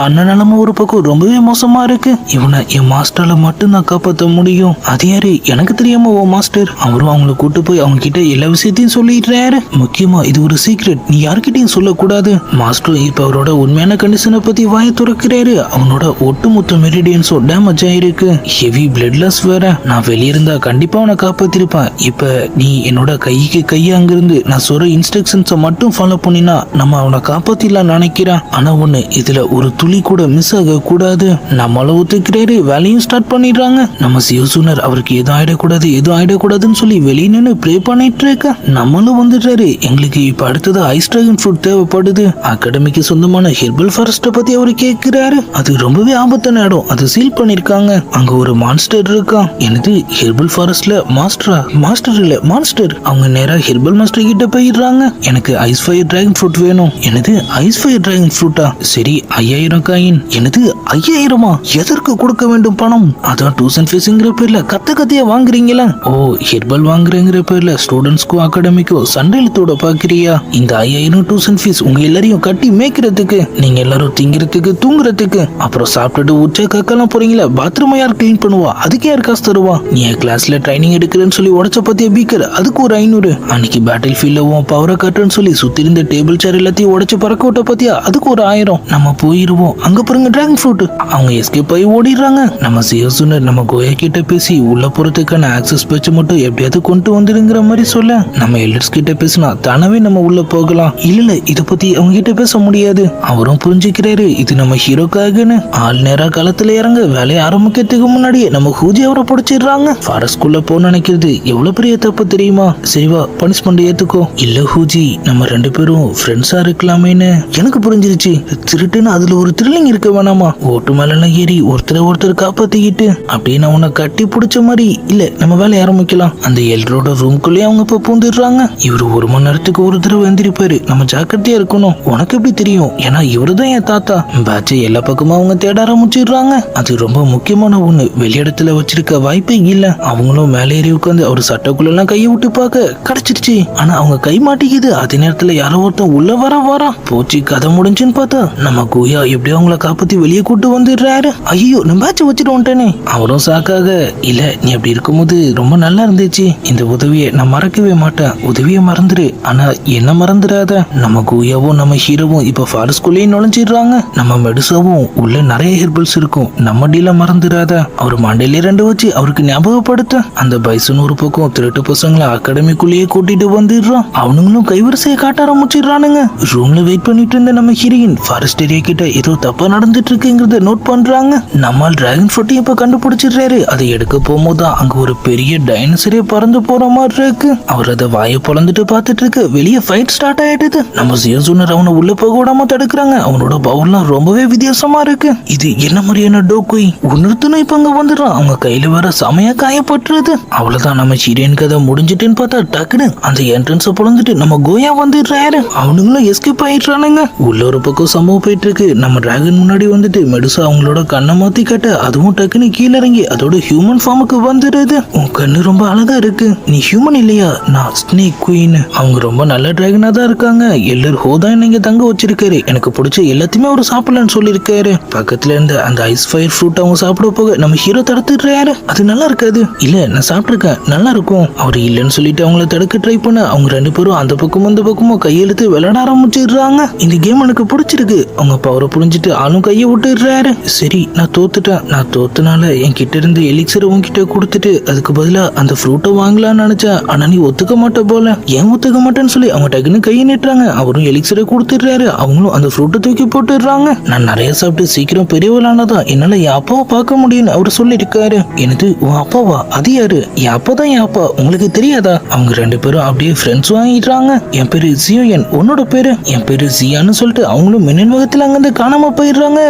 அண்ணன் நிலைமை ஒரு பக்கம் ரொம்பவே மோசமா இருக்கு. இவனை என் மாஸ்டரால மட்டும்தான் காப்பாற்ற முடியும். அது யாரு? எனக்கு தெரியாம ஓ மாஸ்டர். அவரும் அவங்களை கூட்டு போய் அவங்க கிட்ட எல்லா விஷயத்தையும் சொல்லிடுறாரு. முக்கியமா இது ஒரு சீக்ரெட், நீ யாருக்கிட்டையும் சொல்லக்கூடாது. மாஸ்டர் இப்ப அவரோட உண்மையான கண்டிஷனை பத்தி வாய துறக்கிறாரு. அவனோட ஒட்டுமொத்த மெரிடியன்ஸும் டேமேஜ் ஆயிருக்கு. ஹெவி பிளட் லாஸ் வேற. நான் வெளியிருந்தா கண்டிப்பா அவனை காப்பாத்திருப்பேன். இப்ப நீ என்னோட கைக்கு கையா அங்கிருந்து நான் சொல்ற இன்ஸ்ட்ரக்ஷன்ஸை மட்டும் ஃபாலோ பண்ணினா நம்ம அவனை காப்பாத்திடலாம் நினைக்கிறேன். ஆனா ஒண்ணு, இதுல ஒரு துளி கூட மிஸ் ஆக கூடாது. நம்மள ஒத்துக்கிறாரு, வேலையும் ஸ்டார்ட் பண்ணிடுறாங்க. நம்ம சிவசூனர் அவருக்கு எதுவும் ஆயிடக்கூடாது, எதுவும் ஆயிடக்கூடாதுன்னு சொல்லி வெளியே நின்று ப்ரே பண்ணிட்டு இருக்க. நம்மளும் வந்துட்டாரு. எங்களுக்கு இப்ப அடுத்தது ஐஸ் டிராகன் ஃப்ரூட் தேவைப்படுது. அகாடமிக்கு சொந்தமான ஹெர்பல் ஃபாரஸ்ட பத்தி அவரு கேட்கிறாரு. அது ரொம்பவே ஆபத்தான இடம், அது சீல் பண்ணிருக்காங்க. அங்க ஒரு மான்ஸ்டர் இருக்கான். எனது ஹெர்பல் ஃபாரஸ்ட்ல மாஸ்டரா? மாஸ்டர் இல்ல, மான்ஸ்டர். அவங்க நேரா ஹெர்பல் மாஸ்டர் கிட்ட போயிடுறாங்க. எனக்கு ஐஸ் ஃபயர் டிராகன் ஃப்ரூட் வேணும். எனது ஐஸ் ஃபயர் டிராகன் ஃப்ரூட்டா? சரி, 5000 காயின். எனது 5000மா? எதற்கு கொடுக்க வேண்டும் பணம்? அதான் டியூஷன் ஃபீஸ்ங்கிற பேர்ல கத்தையா வாங்குறீங்களா? ஓ, ஹெர்பல் வாங்குறேங்கிற பேர்ல ஸ்டூடெண்ட்ஸ்க்கும் அகாடமிக்கும் சண்டையிலத்தோட பாக்குறியா? இந்த 5000 டியூஷன் ஃபீஸ் உங்க எல்லாரையும் கட்டி மேய்க்கிறதுக்கு, நீங்க எல்லாரும் திங்கிறதுக்கு, தூங்குறதுக்கு, அப்புறம் சாப்பிட்டுட்டு உச்ச கக்கலாம் போறீங்களா? பாத்ரூம் யார் கிளீன் பண்ணுவா? அதுக்கு யார் காசு தருவா? நீ என் கிளாஸ்ல ட்ரைனிங் எடுக்கிறேன்னு சொல்லி உடச்ச பத்திய பீக்கர், அதுக்கு ஒரு 500. அன்னைக்கு பேட்டில் ஃபீல்ட்ல உன் பவரை காட்டுறேன்னு சொல்லி சுத்தி இருந்த டேபிள் சேர் எல்லாத்தையும் உடச்சு பறக்க விட்ட பத்தியா, அதுக்கு ஒரு 1000. நம்ம போயிருவோம். அங்க பாருங்க டிராகன் ஃப்ரூட். அவங்க எஸ்கேப் ஆகி ஓடிடுறாங்க. நம்ம சிவசுனர் நம்ம கோயா கிட்ட பேசி உள்ள போறதுக்கான ஆக்சஸ் பேச்சு மட்டும் எப்படியாவது கொண்டு வந்துருங்கிற மாதிரி சொல்ல, நம்ம எல்டர்ஸ் கிட்ட பேசினா தானவே நம்ம உள்ள போகலாம். இல்ல இத பத்தி அவங்க கிட்ட பேச முடியாது. அவரும் புரிஞ்சுக்கிறாரு இது நம்ம ஹீரோக்காகன்னு. ஆள் நேரா களத்துல இறங்க வேலையை ஆரம்பிக்கிறதுக்கு முன்னாடியே நம்ம ஹூஜி அவரை பிடிச்சிடுறாங்க. ஃபாரஸ்ட்குள்ள போக நினைக்கிறது எவ்வளவு பெரிய தப்பு தெரியுமா? சரிவா, பனிஷ்மெண்ட் ஏத்துக்கோ. இல்ல ஹூஜி, நம்ம 2 பேரும் ஃப்ரெண்ட்ஸா இருக்கலாமேன்னு எனக்கு புரிஞ்சிருச்சு. திருட்டுன்னு அதுல ஒரு த்ரில்லிங் இருக்க வேணாமா? ஓட்டு மேலாம் ஏறி ஒருத்தர் காப்பாத்திக்கிட்டு அப்படியே நான் உன்னை கட்டி பிடிச்ச மாதிரி இல்ல, நம்ம வேலையை ஆரம்பிக்கலாம். அந்த எல்டரோட ரூம்குள்ளேயே அவங்க இப்ப பூந்துடுறாங்க. இவரு 1 மணி நேரத்துக்கு ஒரு தடவை எந்திரிப்பாரு. நம்ம ஜாக்கிரதையா இருக்கணும். உனக்கு எப்படி தெரியும்? ஏன்னா இவருதான் என் தாத்தா. பேட்சை எல்லா பக்கமும் அவங்க தேட ஆரம்பிச்சிடுறாங்க. அது ரொம்ப முக்கியமான ஒண்ணு, வெளியிடத்துல வச்சிருக்க வாய்ப்பே இல்ல. அவங்களும் மேலே ஏறி உட்காந்து அவர் சட்டைக்குள்ள எல்லாம் கையை விட்டு பார்க்க கிடைச்சிருச்சு. ஆனா அவங்க கை மாட்டிக்குது. அதே நேரத்துல யாரோ ஒருத்தன் உள்ள வரா. போச்சு, கதை முடிஞ்சுன்னு பார்த்தா நம்ம கோயா எப்படியோ அவங்கள காப்பாத்தி வெளியே கூட்டு வந்துடுறாரு. ஐயோ, நம்ம பேட்சை வச்சுட்டு வந்துட்டேனே. அவரும் சாக்காக, இல்ல நீ அப்படி இருக்கும்போது ரொம்ப நல்லா இருந்துச்சு. இந்த உதவியை நான் மறக்கவே மாட்டேன். உதவியை மறந்துரு, ஆனா என்ன மறந்துடாத. நம்ம கோயாவும் நம்ம ஹீரோவும் இப்ப ஃபாரஸ்ட்குள்ளேயே நுழைஞ்சிடுறாங்க. நம்ம மெடுசாவும் உள்ள நிறைய ஹெர்பல்ஸ் இருக்கும். நம்ம டீல மறந்துடாத. அவர் மண்டையிலே 2 வச்சு அவருக்கு ஞாபகப்படுத்த, அந்த பைசன் ஒரு பக்கம் திருட்டு பசங்களை அகாடமிக்குள்ளேயே கூட்டிட்டு வந்துடுறான். அவனுங்களும் கைவரிசையை காட்ட ஆரம்பிச்சிடுறானுங்க. ரூம்ல வெயிட் பண்ணிட்டு இருந்த நம்ம ஹீரோயின் ஃபாரஸ்ட் ஏரியா கிட்ட ஏதோ தப்பா நடந்துட்டு இருக்குங்கிறத நோட் பண்றாங்க. நம்மால் டிராகன் ஃப்ரூட் இப்ப கண்டுபிடிச்சிடுறாரு. அதை எடுக்க போகும்போது அங்க ஒரு பெரிய டைனோசரே பறந்து போற மாதிரி இருக்கு. அவர் அதை வாயை பொழந்துட்டு பார்த்துட்டு இருக்கு. வெளியே ஃபைட் ஸ்டார்ட் ஆயிடுது. நம்ம சியோசூனர் அவனை உள்ள போக விடாம தடுக்கிறாங்க. அவனோட பவர்லாம் ரொம்பவே வித்தியாசமா இருக்கு. இது என்ன மாதிரியான டோக்குய்? ஒன்னொருத்தனும் இப்ப அங்க வந்துடுறான். அவங்க கையில வர சமையா காயப்பட்டுருது. அவ்வளவுதான், நம்ம ஹீரோயின் கதை முடிஞ்சிட்டுன்னு பார்த்தா டக்குன்னு அந்த என்ட்ரன்ஸ பொழந்துட்டு நம்ம கோயா வந்துடுறாரு. அவனுங்களும் எஸ்கேப் ஆயிடுறானுங்க. உள்ள ஒரு பக்கம் சம்பவம் போயிட்டு இருக்கு. நம்ம டிராகன் முன்னாடி வந்துட்டு மெடுசா அவங்களோட கண்ணை மாத்தி காட்ட அதுவும் டக்குன்னு கீழே இறங்கி அதோட ஹியூமன் ஃபார்முக்கு வந்துடுது. உன் கண்ணு ரொம்ப அழகா இருக்கு. நீ ஹியூமன் இல்லையா? நான் ஸ்னேக் குயின். அவங்க ரொம்ப நல்ல டிராகனா தான் இருக்காங்க. எல்லர் ஹோதான் நீங்க தங்க வச்சிருக்காரு. எனக்கு பிடிச்ச எல்லாத்தையுமே அவர் சாப்பிடலன்னு சொல்லியிருக்காரு. பக்கத்துல இருந்த அந்த ஐஸ் ஃபயர் ஃப்ரூட் அவங்க சாப்பிட போக நம்ம ஹீரோ தடுத்துடுறாரு. அது நல்லா இருக்காது. இல்ல நான் சாப்பிட்டிருக்கேன், நல்லா இருக்கும். அவர் இல்லைன்னு சொல்லிட்டு அவங்கள தடுக்க ட்ரை பண்ண அவங்க 2 பேரும் அந்த பக்கமும் இந்த பக்கமும் கையெழுத்து விளையாட ஆரம்பிச்சிடுறாங்க. இந்த கேம் எனக்கு பிடிச்சிருக்கு. அவங்க பவரை புரிஞ்சுட்டு ஆளும் கையை விட்டுடுறாரு. சரி, நான் தோத்துட்டேன். நான் தோத்தனால என் கிட்ட இருந்த எலிக்சரை உன்கிட்ட கொடுத்துட்டு அதுக்கு பதிலா அந்த ஃப்ரூட்டை வாங்கலாம்னு நினைச்சேன். ஆனா நீ ஒத்துக்க மாட்ட போல. ஏன் ஒத்துக்க மாட்டேன்னு சொல்லி அவங்க டக்குன்னு கையை நீட்டுறாங்க. அவரும் எலிக்சரை கொடுத்துடுறாரு. அவங்களும் அந்த ஃப்ரூட்டை தூக்கி போட்டுடுறாங்க. நான் நிறைய சாப்பிட்டு சீக்கிரம் பெரியவளானதான் என்னால என் அப்பாவை பார்க்க முடியும்னு அவர் சொல்லியிருக்காரு. எனது உன் அப்பாவா? அது யாரு? என் அப்பா தான் என் அப்பா, உங்களுக்கு தெரியாதா? அவங்க 2 பேரும் அப்படியே ஃப்ரெண்ட்ஸ் வாங்கிடுறாங்க. என் பேரு ஜியோயன், உன்னோட பேரு? என் பேரு ஜியான்னு சொல்லிட்டு அவங்களும் மின்னல் வகத்துல அங்கிருந்து காணாம போயிடுறாங்க.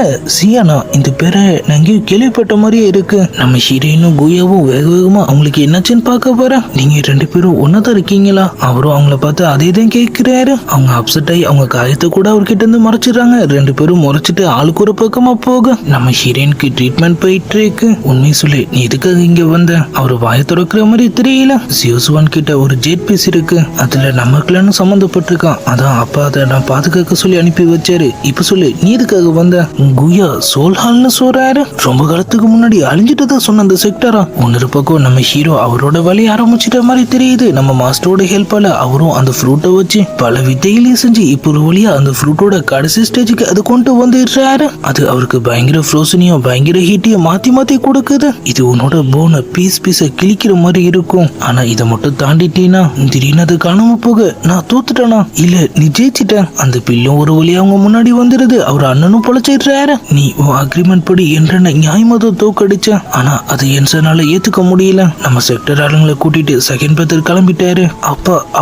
சியானா, இந்த பேரை நான் எங்கேயும் கேள்விப்பட்ட மாதிரியே இருக்கு. நம்ம ஹீரோயினும் குயாவும் வேக வேகமா அவங்களுக்கு என்னாச்சுன்னு பார்க்க போறேன். நீங்க 2 பேரும் ஒன்னதான் இருக்கீங்களா? அவரும் அவங்கள பார்த்து அதே தான் கேட்கிறாரு. அவங்க அப்செட் ஆகி அவங்க காயத்தை கூட அவர்கிட்ட இருந்து மறைச்சிடுறாங்க. 2 பேரும் முறைச்சிட்டு ஆளுக்கு ஒரு பக்கமா போக நம்ம ஹீரோயினுக்கு ட்ரீட்மெண்ட் போயிட்டு இருக்கு. உண்மையை சொல்லி நீ எதுக்காக இங்க வந்த? அவர் வாயை திறக்கிற மாதிரி தெரியல. சியோசுவான் கிட்ட ஒரு ஜெட் பீஸ் இருக்கு, அதுல நம்ம கிளானும் சம்மந்தப்பட்டிருக்கான். அதான் அப்பா அதை நான் பாதுகாக்க சொல்லி அனுப்பி வச்சாரு. இப்ப சொல்லு, நீ எதுக்காக வந்த? குயா சோல்ஹால்னு சொல்றாரு. ரொம்ப காலத்துக்கு முன்னாடி அழிஞ்சிட்டதா சொன்ன அந்த செக்டரா. ஒன்னொரு பக்கம் நம்ம ஹீரோ அவரோட வழி ஆரம்பிச்சிட்ட மாதிரி தெரியுது. நம்ம மாஸ்டரோட ஹெல்ப்பால அவரும் அந்த ஃப்ரூட்டை வச்சு பல வித்தைகளையும் செஞ்சு இப்போ ஒரு வழியா அந்த ஃப்ரூட்டோட கடைசி ஸ்டேஜுக்கு அது கொண்டு வந்துடுறாரு. அது அவருக்கு பயங்கர ஃப்ரோசனையும் பயங்கர ஹீட்டையும் மாத்தி மாத்தி கொடுக்குது. இது உன்னோட போனை பீஸை கிழிக்கிற மாதிரி இருக்கும். ஆனா இதை மட்டும் தாண்டிட்டீனா திடீர்னு அது காணாம போக நான் தோத்துட்டேனா இல்ல நீ ஜெயிச்சிட்ட. அந்த பில்லும் ஒரு வழியா அவங்க முன்னாடி வந்துருது. அவர் அண்ணனும் பொழைச்சிடுறாரு. நீ உன் அக்ரிமெண்ட் படி என்ன நியாயமாதான் தோக்கடிச்ச. ஆனா அது என்சனால ஏத்துக்க முடியல. நம்ம செக்டர் ஆளுங்களை கூட்டிட்டு செகண்ட் பிரதர் கிளம்பிட்டாரு.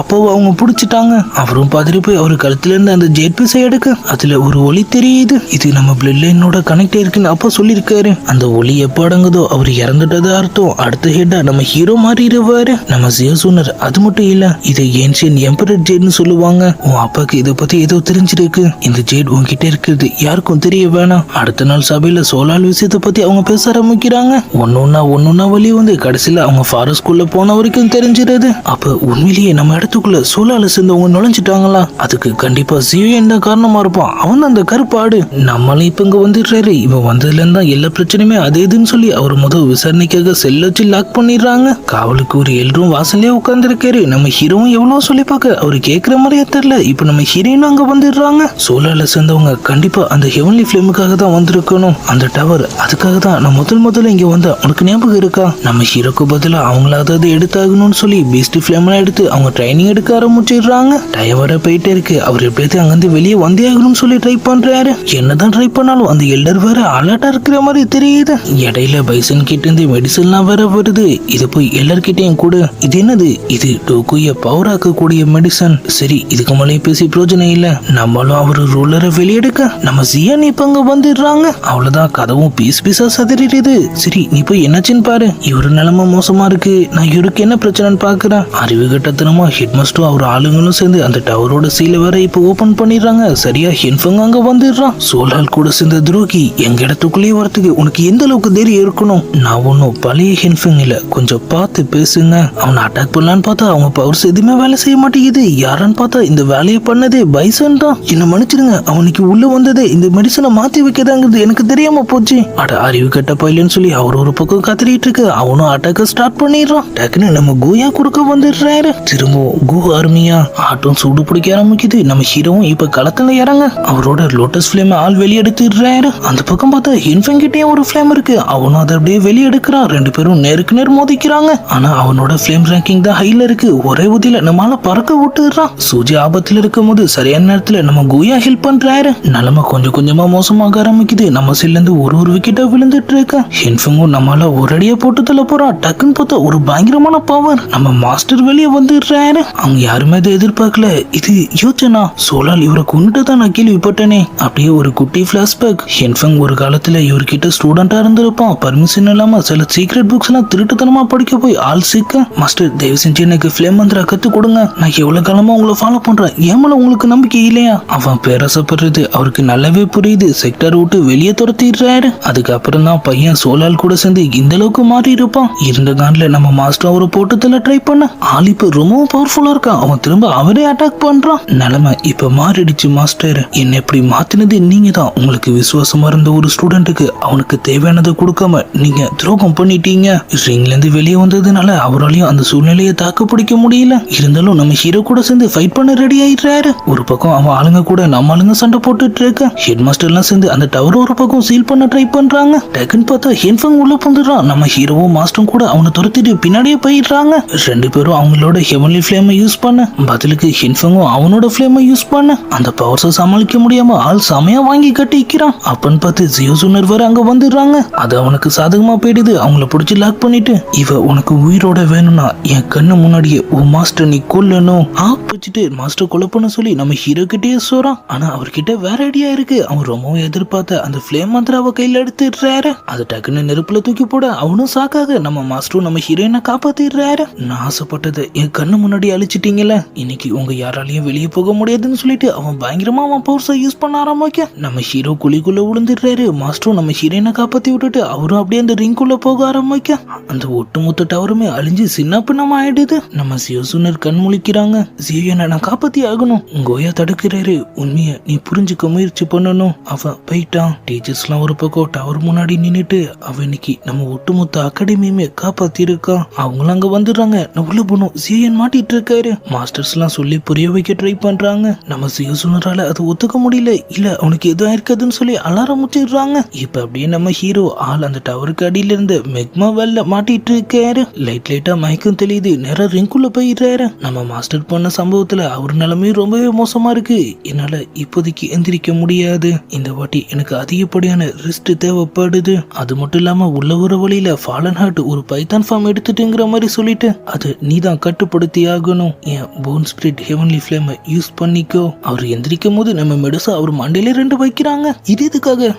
அப்பாவை அவங்க பிடிச்சிட்டாங்க. அவரும் பதறி போய் அவர் கழுத்துல இருந்து அந்த ஜெட் பீஸை எடுக்க அதுல ஒரு ஒளி தெரியுது. இது நம்ம பிளட் லைனோட கனெக்ட் இருக்குன்னு அப்பா சொல்லியிருக்காரு. அந்த ஒளி எப்போ அடங்குதோ அவர் இறந்துட்டதா அர்த்தம். அடுத்த ஹெட்டா நம்ம ஹீரோ மாறிடுவாரு. நம்ம சியோசுனர் அது மட்டும் இல்ல, இது ஏன்ஷியன் எம்பரர் ஜேட்னு சொல்லுவாங்க. உன் அப்பாக்கு இதை பத்தி ஏதோ தெரிஞ்சிருக்கு. இந்த ஜேட் உன்கிட்ட இருக்கிறது யாருக்கும் தெரிய வேணாம். அடுத்த நாள் சபையில சோலால் விஷயத்தை பத்தி அவங்க பேச ஆரம்பிக்கிறாங்க. ஒன்னொன்னா வழி வந்து கடைசியில அவங்க ஃபாரஸ்ட்குள்ள போன வரைக்கும் தெரிஞ்சிருது. அப்ப உண்மையிலேயே நம்ம இடத்துக்குள்ள சோலால சேர்ந்தவங்க நுழைஞ்சிட்டாங்களா? அதுக்கு கண்டிப்பா சியோன் தான் காரணமா இருப்பான். அவன் அந்த கருப்பாடு. நம்மளும் இப்ப இங்க வந்துடுறாரு. இவன் வந்ததுல இருந்தா எல்லா பிரச்சனையுமே அது இதுன்னு சொல்லி அவர் முதல் விசாரணைக்காக செல்ல வச்சு லாக் பண்ணிடுறாங்க. காவலுக்கு ஒரு எல்லோரும் வாசலே உட்கார்ந்து இருக்காரு. நம்ம ஹீரோவும் எவ்வளவு சொல்லி பார்க்க அவரு கேட்கிற மாதிரியே தெரியல. இப்ப நம்ம ஹீரோயினும் அங்க வந்துடுறாங்க. சோலால சேர்ந்தவங்க கண்டிப்பா அந்த ஹெவன்லி ஃபிளேமுக்காக தான் வந்திருக்கணும். அந்த டவர் அதுக்காக தான் நான் முதல்ல இங்க வந்தேன். உனக்கு ஞாபகம் இருக்கா? நம்ம ஹீரோக்கு பதிலா அவங்கள அதாவது எடுத்தாகணும்னு சொல்லி பீஸ்ட் ஃபிளேம்லாம் எடுத்து அவங்க ட்ரைனிங் எடுக்க ஆரம்பிச்சிடுறாங்க. டயவர போயிட்டே இருக்கு. அவர் எப்படியாவது அங்கிருந்து வெளியே வந்தே ஆகணும்னு சொல்லி ட்ரை பண்றாரு. என்னதான் ட்ரை பண்ணாலும் அந்த எல்டர் வேற அலர்ட்டா இருக்கிற மாதிரி தெரியுது. இடையில பைசன் கிட்ட இருந்து மெடிசன்லாம் வேற வருது. இது போய் எல்லார்கிட்டையும் கூட இது என்னது? இது டோக்குய பவர் ஆக்கக்கூடிய மெடிசன். சரி, இதுக்கு மேலே பேசி பிரயோஜனம் இல்ல. நம்மளும் அவரு ரூலரை வெளியெடுக்க நம்ம சியான் இப்ப அங்க வந்துடுறாங்க. அவ்வளவுதான், கதவும் பீஸா சதறிடுது. சரி, நீ போய் என்னாச்சுன்னு பாரு. இவரு நிலைமை மோசமா இருக்கு. நான் இவருக்கு என்ன பிரச்சனைன்னு பாக்குறேன். அறிவு கட்டத்தனமா ஹெட் மாஸ்டரும் அவர் ஆளுங்களும் சேர்ந்து அந்த டவரோட சீல வேற இப்ப ஓபன் பண்ணிடுறாங்க. சரியா ஹென்ஃபங் அங்க வந்துடுறான். சோலால் கூட சேர்ந்த துரோகி எங்க இடத்துக்குள்ளேயே வரத்துக்கு உனக்கு எந்த அளவுக்கு தைரியம் இருக்கணும்? நான் ஒன்னும் பழைய ஹென்ஃபங் இல்ல, கொஞ்சம் பார்த்து பேசுங்க. அவனை அட்டாக் பண்ணலான்னு பார்த்தா அவங்க பவர்ஸ் எதுவுமே வேலை செய்ய மாட்டேங்குது. யாரான்னு பார்த்தா இந்த வேலையை பண்ணதே பைசன் தான். என்ன மன்னிச்சிருங்க, அவனுக்கு உள்ள வந்ததே இந்த மெடிசனை மாத்தி வைக்கதாங்கிறது எனக்கு தெரியாம போச்சு. அட அறிவு கட்ட பையலன்னு சொல்லி அவர் ஒரு பக்கம் கத்திரிட்டு இருக்கு. அவனும் அட்டாக்க ஸ்டார்ட் பண்ணிடுறான். டக்குன்னு நம்ம குயா குறுக்க வந்துடுறாரு. திரும்பவும் கு ஆர்மியா ஆட்டம் சூடு பிடிக்க ஆரம்பிக்குது. நம்ம ஹீரோவும் இப்ப களத்துல இறங்க அவரோட லோட்டஸ் ஃபிளேம் ஆள் வெளியெடுத்துடுறாரு. அந்த பக்கம் பார்த்தா ஹென்ஃபங் கிட்டயும் ஒரு ஃபிளேம் இருக்கு. அவனும் அதை அப்படியே வெளியெடுக்கிறான். 2 பேரும் நேருக்கு நேர் மோதிக்கிறாங்க. ஆனா அவனோட ஃபிளேம் ரேங்கிங் தான் ஹைல இருக்கு. ஒரே உதியில நம்மால பறக்க விட்டுறான். சூஜி ஆபத்துல இருக்கும் போது சரியான நேரத்துல நம்ம குயா ஹெல்ப் பண்றாரு. நிலைமை கொஞ்சம் கொஞ்சமா மோசமாக ஆரம்பிக்குது. நம்ம சைட்ல இருந்து ஒரு விக்கெட்டா விழுந்துட்டு இருக்க. ஹென்ஃபங்கும் நம்மால ஒரு அடியா போட்டு தள்ள போறான். டக்குன்னு பார்த்தா ஒரு பயங்கரமான பவர். நம்ம மாஸ்டர் வெளியே வந்துடுறாரு. அவங்க யாருமே இதை எதிர்பார்க்கல. இது யோசனா. சோலால் இவரை கொண்டுட்டு தான் நான் கேள்விப்பட்டேனே. அப்படியே ஒரு குட்டி பிளாஷ்பேக். ஹென்ஃபங் ஒரு காலத்துல இவர்கிட்ட ஸ்டூடெண்டா இருந்திருப்பான். பர்மிஷன் இல்லாம சில சீக்ரெட் புக்ஸ் எல்லாம் திருட்டுத்தனமா படிக்க போய் ஆள் சிக்க. மாஸ்டர், தயவு செஞ்சு எனக்கு ஃபிளேம் மந்திரா கத்து கொடுங்க. நான் எவ்வளவு காலமா உங்களை ஃபாலோ பண்றேன். ஏமல உங்களுக்கு நம்பிக்கை இல்லையா? அவன் பேரசப்படுறது அவருக்கு நல்லாவே புரியுது. செக்டர் விட்டு வெளியே துரத்திடுறாரு. அதுக்கப்புறம் தான் பையன் சோலால் கூட சேர்ந்து இந்த அளவுக்கு மாறி இருப்பான். இருந்த காண்ல நம்ம மாஸ்டர் அவரை போட்டதுல ட்ரை பண்ண ஆள் இப்ப ரொம்பவும் பவர்ஃபுல்லா இருக்கான். அவன் திரும்ப அவரே அட்டாக் பண்றான். நிலைமை இப்ப மாறிடுச்சு. மாஸ்டர், என்ன எப்படி மாத்தினது நீங்க தான். உங்களுக்கு விசுவாசமா இருந்த ஒரு ஸ்டூடெண்ட்டுக்கு அவனுக்கு தேவையானதை கொடுக்காம நீங்க துரோகம் பண்ணிட்டீங்க. ரிங்ல இருந்து வெளியே வந்ததுனால அவராலையும் அந்த சூழ்நிலையை தாக்கு பிடிக்க முடியல. இருந்தாலும் நம்ம ஹீரோ கூட சேர்ந்து ஃபைட் பண்ண ரெடி ஆயிடுறாரு. ஒரு பக்கம் அவன் ஆளுங்க கூட நம்ம ஆளுங்க சண்டை போட்டுட்டு இருக்க. ஹெட் மாஸ்டர் எல்லாம் சேர்ந்து அந்த டவர் ஒரு பக்கம் சீல் பண்ண ட்ரை பண்றாங்க. டக்குன்னு பார்த்தா ஹென்ஃபங் உள்ள வந்துடுறான். நம்ம ஹீரோவும் மாஸ்டரும் கூட அவனை துரத்திட்டு பின்னாடியே போயிடுறாங்க. 2 பேரும் அவங்களோட ஹெவன்லி ஃபிளேமை யூஸ் பண்ண பதிலுக்கு ஹென்ஃபங்கும் அவனோட ஃபிளேமை யூஸ் பண்ண அந்த பவர்ஸை சமாளிக்க முடியாம ஆள் சமையா வாங்கி கட்டிக்கிறான். அப்பன்னு பார்த்து ஜியோசுனர் வேற அங்க வந்துடுறாங்க. அது அவனுக்கு சாதகமா போயிடுது. அவங்கள பிடிச்சி லாக் பண்ணிட்டு, இவ உனக்கு உயிரோட வேணும்னா என் கண்ணு முன்னாடியே உன் மாஸ்டர் நீ கொல்லணும். வச்சுட்டு மாஸ்டர் கொலை பண்ண சொல்லி நம்ம ஹீரோ கிட்டே சொல்றான். ஆனா அவர்கிட்ட வேற ஐடியா இருக்கு. அவன் ரொம்பவும் எதிர்பார்த்த பார்த்த அந்த ஃபிளேம் மந்திர அவ கையில எடுத்துடுறாரு. அது டக்குன்னு நெருப்புல தூக்கி போட அவனும் சாக்காக நம்ம மாஸ்டரும் நம்ம ஹீரோயினை காப்பாத்திடுறாரு. நான் ஆசைப்பட்டதை என் கண்ணு முன்னாடி அழிச்சிட்டீங்கல்ல, இன்னைக்கு உங்க யாராலையும் வெளியே போக முடியாதுன்னு சொல்லிட்டு அவன் பயங்கரமா அவன் பவர்ஸை யூஸ் பண்ண ஆரம்பிக்க நம்ம ஹீரோ குழிக்குள்ள விழுந்துடுறாரு. மாஸ்டரும் நம்ம ஹீரோயினை காப்பாத்தி விட்டுட்டு அவரும் அப்படியே அந்த ரிங்குள்ள போக ஆரம்பிக்க அந்த ஒட்டுமொத்த டவருமே அழிஞ்சு சின்ன பின்னமா ஆயிடுது. நம்ம சியோசுனர் கண் முழிக்கிறாங்க. சியோனை நான் காப்பாத்தி ஆகணும். கோயா தடுக்கிறாரு. உண்மையை நீ புரிஞ்சுக்க முயற்சி பண்ணணும். அவன் போயிட்டான். டீச்சர்ஸ் எல்லாம் ஒரு பக்கம் டவர் முன்னாடி நின்னுட்டு அவன் இன்னைக்கு நம்ம ஒட்டுமொத்த அகாடமியுமே காப்பாத்தி இருக்கான். அவங்களும் அங்க வந்துடுறாங்க. நான் உள்ள போனோம், சியோன் மாட்டிட்டு இருக்காரு. மாஸ்டர்ஸ் எல்லாம் சொல்லி புரிய வைக்க ட்ரை பண்றாங்க. நம்ம சியோசுனரால அது ஒத்துக்க முடியல. இல்ல அவனுக்கு எதுவும் இருக்காதுன்னு சொல்லி அலாரம் முச்சிடுறாங்க. இப்ப அப்படியே நம்ம ஹீரோ ஆள் அந்த டவருக்கு அடியில இருந்து மெக்மா வெல்ல மாட்டிட்டு இருக்காரு. லைட்டா மயக்கம் தெரியுது. நேரம் ரிங்குள்ள போயிடுறாரு. நம்ம மாஸ்டர் பண்ண சம்பவத்துல அவர் நிலைமையும் ரொம்பவே மோசமா இருக்கு. என்னால இப்போதைக்கு எந்திரிக்க முடியாது. இந்த வாட்டி எனக்கு அதிகப்படியான ரெஸ்ட் தேவைப்படுது. அது மட்டும் இல்லாம உள்ள ஒரு வழியில ஃபாலன் ஹார்ட் ஒரு பைத்தான் ஃபார்ம் எடுத்துட்டுங்கிற மாதிரி சொல்லிட்டு அது நீதான் கட்டுப்படுத்தி ஆகணும். என் போன் ஸ்பிரிட் ஹெவன்லி ஃபிளேமை யூஸ் பண்ணிக்கோ. அவர் எந்திரிக்கும் போது நம்ம மெடுசா அவர் மண்டையில 2 வைக்கிறாங்க. இது எதுக்காக?